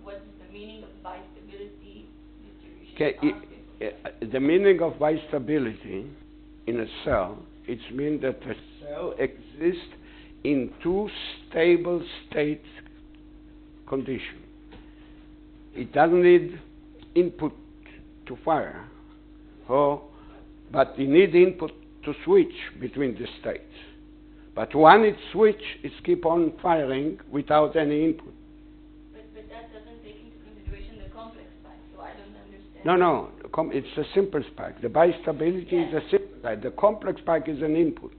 what is the meaning of bistability distribution. Okay, the meaning of bistability in a cell, it means that a cell exists in two stable state conditions. It doesn't need input to fire, but it needs input to switch between the states. But when it switches, it keeps on firing without any input. But that doesn't take into consideration the complex spike, so I don't understand. No, it's a simple spike. The bistability is a simple spike. The complex spike is an input.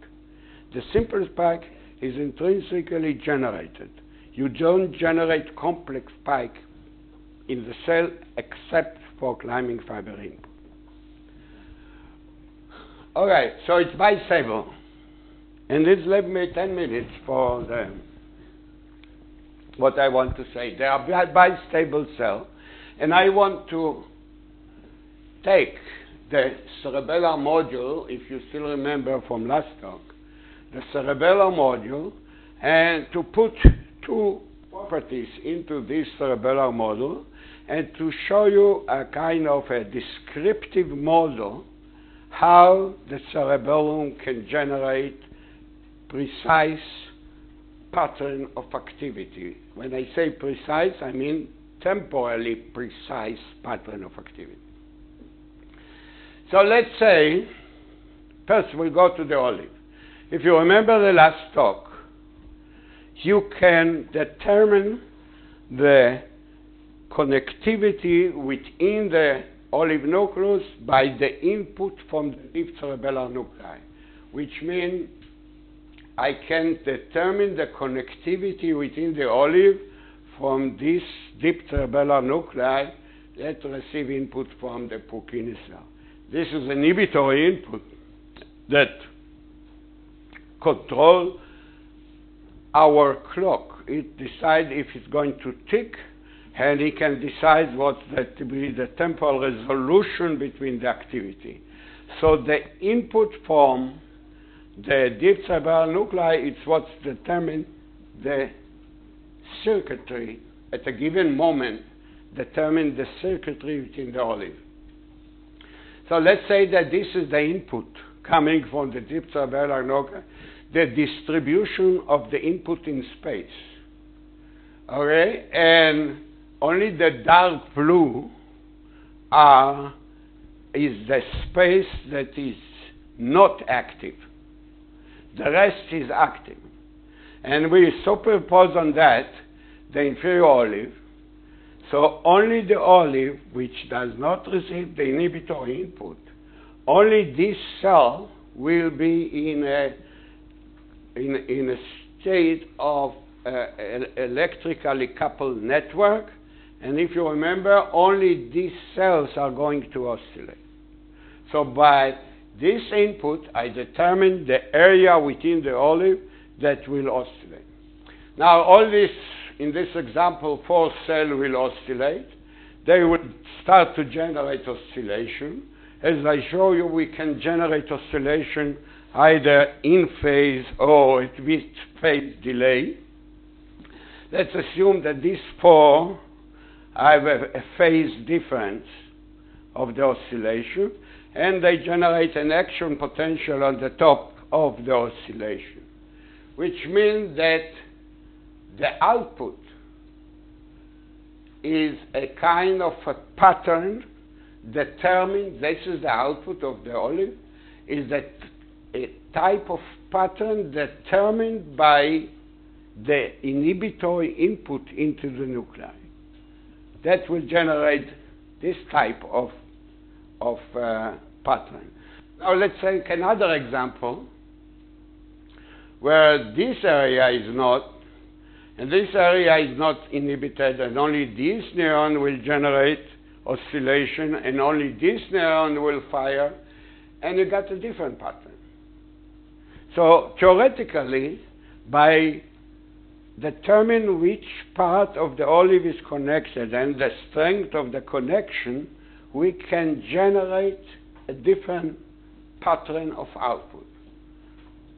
The simple spike is intrinsically generated. You don't generate complex spike in the cell except for climbing fiber input. All right, so it's bistable. And this left me 10 minutes for what I want to say. They are bistable cells, and I want to take the cerebellar module, if you still remember from last talk, the cerebellar module, and to put two properties into this cerebellar model, and to show you a kind of a descriptive model how the cerebellum can generate precise pattern of activity. When I say precise, I mean temporally precise pattern of activity. So let's say, first we'll go to the olive. If you remember the last talk, you can determine the connectivity within the olive nucleus by the input from the deep cerebellar nuclei, which means I can determine the connectivity within the olive from this deep cerebellar nuclei that receive input from the Purkinje cell. This is inhibitory input that control our clock. It decides if it's going to tick, and it can decide what's to be the temporal resolution between the activity. So the input from the deep cerebral nuclei is what determines the circuitry at a given moment, determine the circuitry within the olive. So let's say that this is the input coming from the deep cerebral nuclei, the distribution of the input in space. Okay? And only the dark blue is the space that is not active. The rest is active. And we superimpose on that the inferior olive. So only the olive, which does not receive the inhibitory input, only this cell will be in a state of electrically coupled network. And if you remember, only these cells are going to oscillate. So by this input, I determine the area within the olive that will oscillate. Now, all this, in this example, 4 cells will oscillate. They will start to generate oscillation. As I show you, we can generate oscillation either in phase or with phase delay. Let's assume that these 4 have a phase difference of the oscillation, and they generate an action potential on the top of the oscillation, which means that the output is a kind of a pattern determined, this is the output of the olive, is that a type of pattern determined by the inhibitory input into the nuclei. That will generate this type of pattern. Now let's take another example where this area is not, and this area is not inhibited, and only this neuron will generate oscillation, and only this neuron will fire, and you got a different pattern. So theoretically, by determine which part of the olive is connected and the strength of the connection, we can generate a different pattern of output.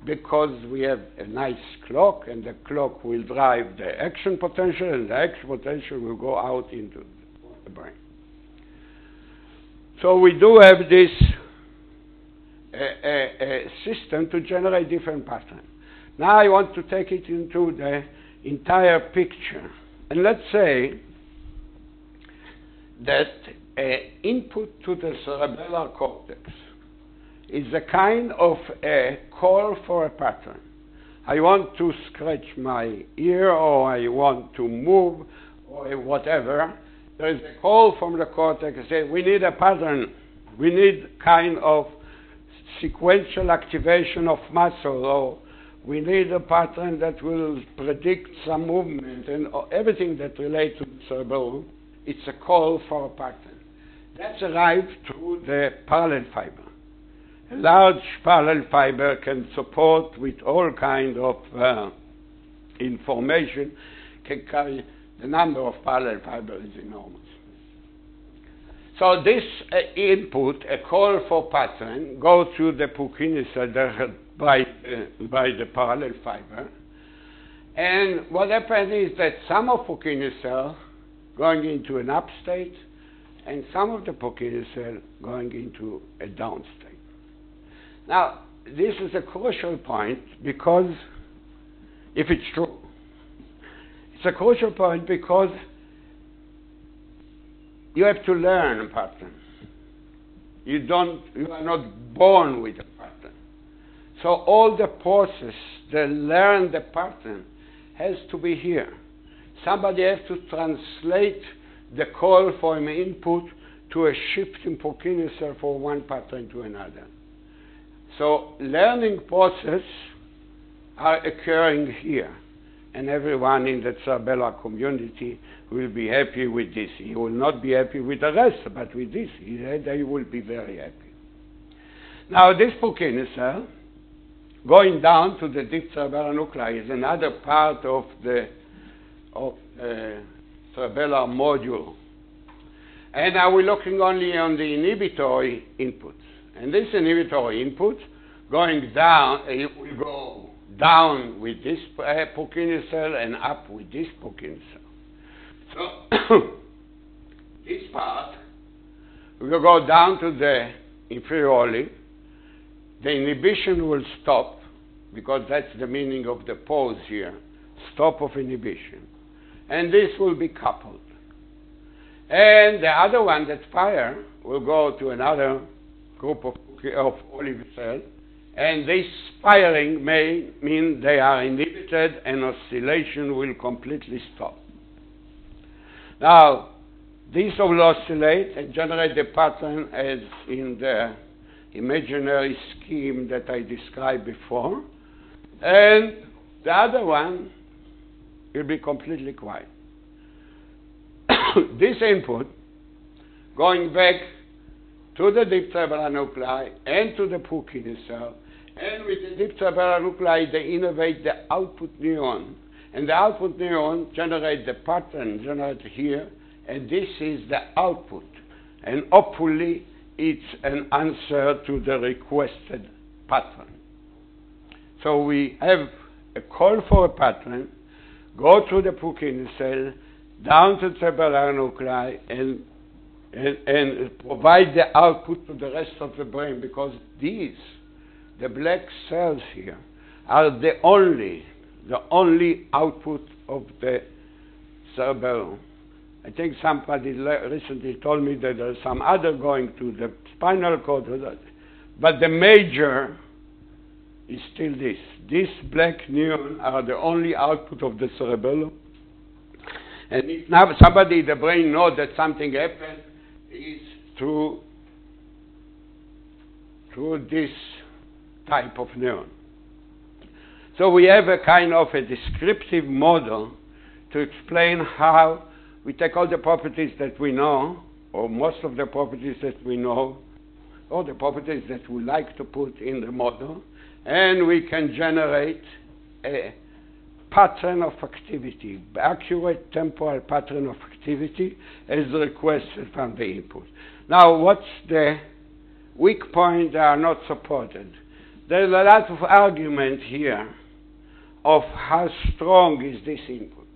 Because we have a nice clock, and the clock will drive the action potential, and the action potential will go out into the brain. So we do have this system to generate different patterns. Now I want to take it into the entire picture. And let's say that input to the cerebellar cortex is a kind of a call for a pattern. I want to scratch my ear, or I want to move, or whatever. There is a call from the cortex that says, we need a pattern. We need kind of sequential activation of muscle, or we need a pattern that will predict some movement, and everything that relates to the cerebellum. It's a call for a pattern. That's arrived through the parallel fiber. A large parallel fiber can support with all kind of information, can carry the number of parallel fibers is enormous. So this input, a call for pattern, goes to the Purkinje cell by the parallel fiber. And what happens is that some of Purkinje cell going into an up state, and some of the Purkinje cell going into a down state. Now, this is a crucial point because, if it's true, it's a crucial point because you have to learn a pattern. You are not born with a pattern. So all the process that learn the pattern has to be here. Somebody has to translate the call for an input to a shift in Purkinje cell from one pattern to another. So learning process are occurring here, and everyone in the cerebellar community will be happy with this. He will not be happy with the rest, but with this, they will be very happy. Now, this Purkinje cell, going down to the deep cerebellar nuclei, is another part of the cerebellar module. And now we're looking only on the inhibitory inputs. And this inhibitory input going down, it will go down with this Purkinje cell and up with this Purkinje cell. So this part will go down to the inferior olive. The inhibition will stop, because that's the meaning of the pause here, stop of inhibition. And this will be coupled. And the other one that's fire will go to another group of olive cells, and this firing may mean they are inhibited and oscillation will completely stop. Now, these will oscillate and generate the pattern as in the imaginary scheme that I described before, and the other one will be completely quiet. This input going back to the deep cerebellar nuclei and to the Purkinje cell, and with the deep cerebellar nuclei they innervate the output neuron, and the output neuron generates the pattern generated here, and this is the output, and hopefully it's an answer to the requested pattern. So we have a call for a pattern, go to the Purkinje cell, down to the cerebellar nuclei, and provide the output to the rest of the brain, because these, the black cells here, are the only output of the cerebellum. I think somebody recently told me that there's some other going to the spinal cord, but the major is still this. These black neurons are the only output of the cerebellum. And if now somebody in the brain knows that something happened, is through this type of neuron. So we have a kind of a descriptive model to explain how we take all the properties that we know, or most of the properties that we know, or the properties that we like to put in the model, and we can generate a pattern of activity, accurate temporal pattern of activity as requested from the input. Now, what's the weak point? They are not supported. There's a lot of argument here of how strong is this input.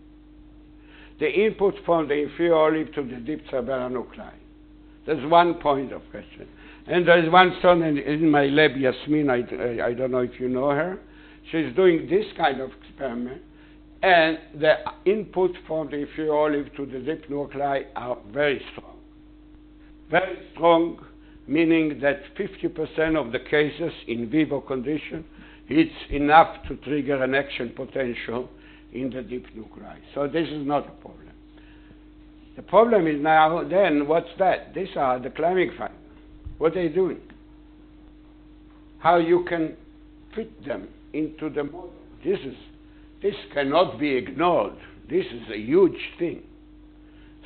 The input from the inferior olive to the deep cerebellar nuclei. There's one point of question. And there's one student in my lab, Yasmin, I don't know if you know her. She's doing this kind of experiment, and the input from the inferior olive to the deep nuclei are very strong. Very strong, meaning that 50% of the cases in vivo condition, it's enough to trigger an action potential in the deep nuclei. So this is not a problem. The problem is now, then, what's that? These are the climbing fibers. What are they doing? How you can fit them into the model. This cannot be ignored. This is a huge thing.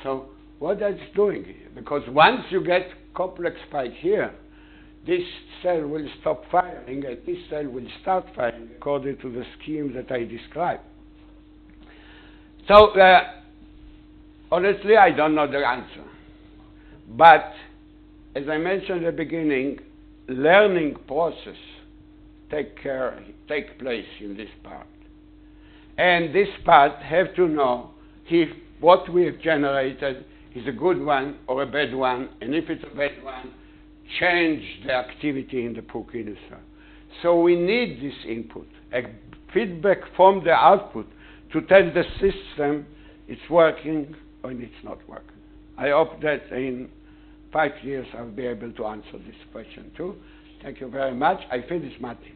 So what that's doing here, because once you get complex spike here, this cell will stop firing and this cell will start firing according to the scheme that I described. So honestly, I don't know the answer. But as I mentioned at the beginning, learning process take place in this part. And this part have to know if what we have generated is a good one or a bad one, and if it's a bad one, change the activity in the purkinase. So we need this input, a feedback from the output to tell the system it's working or it's not working. I hope that in 5 years I'll be able to answer this question too. Thank you very much. I finished, Matti.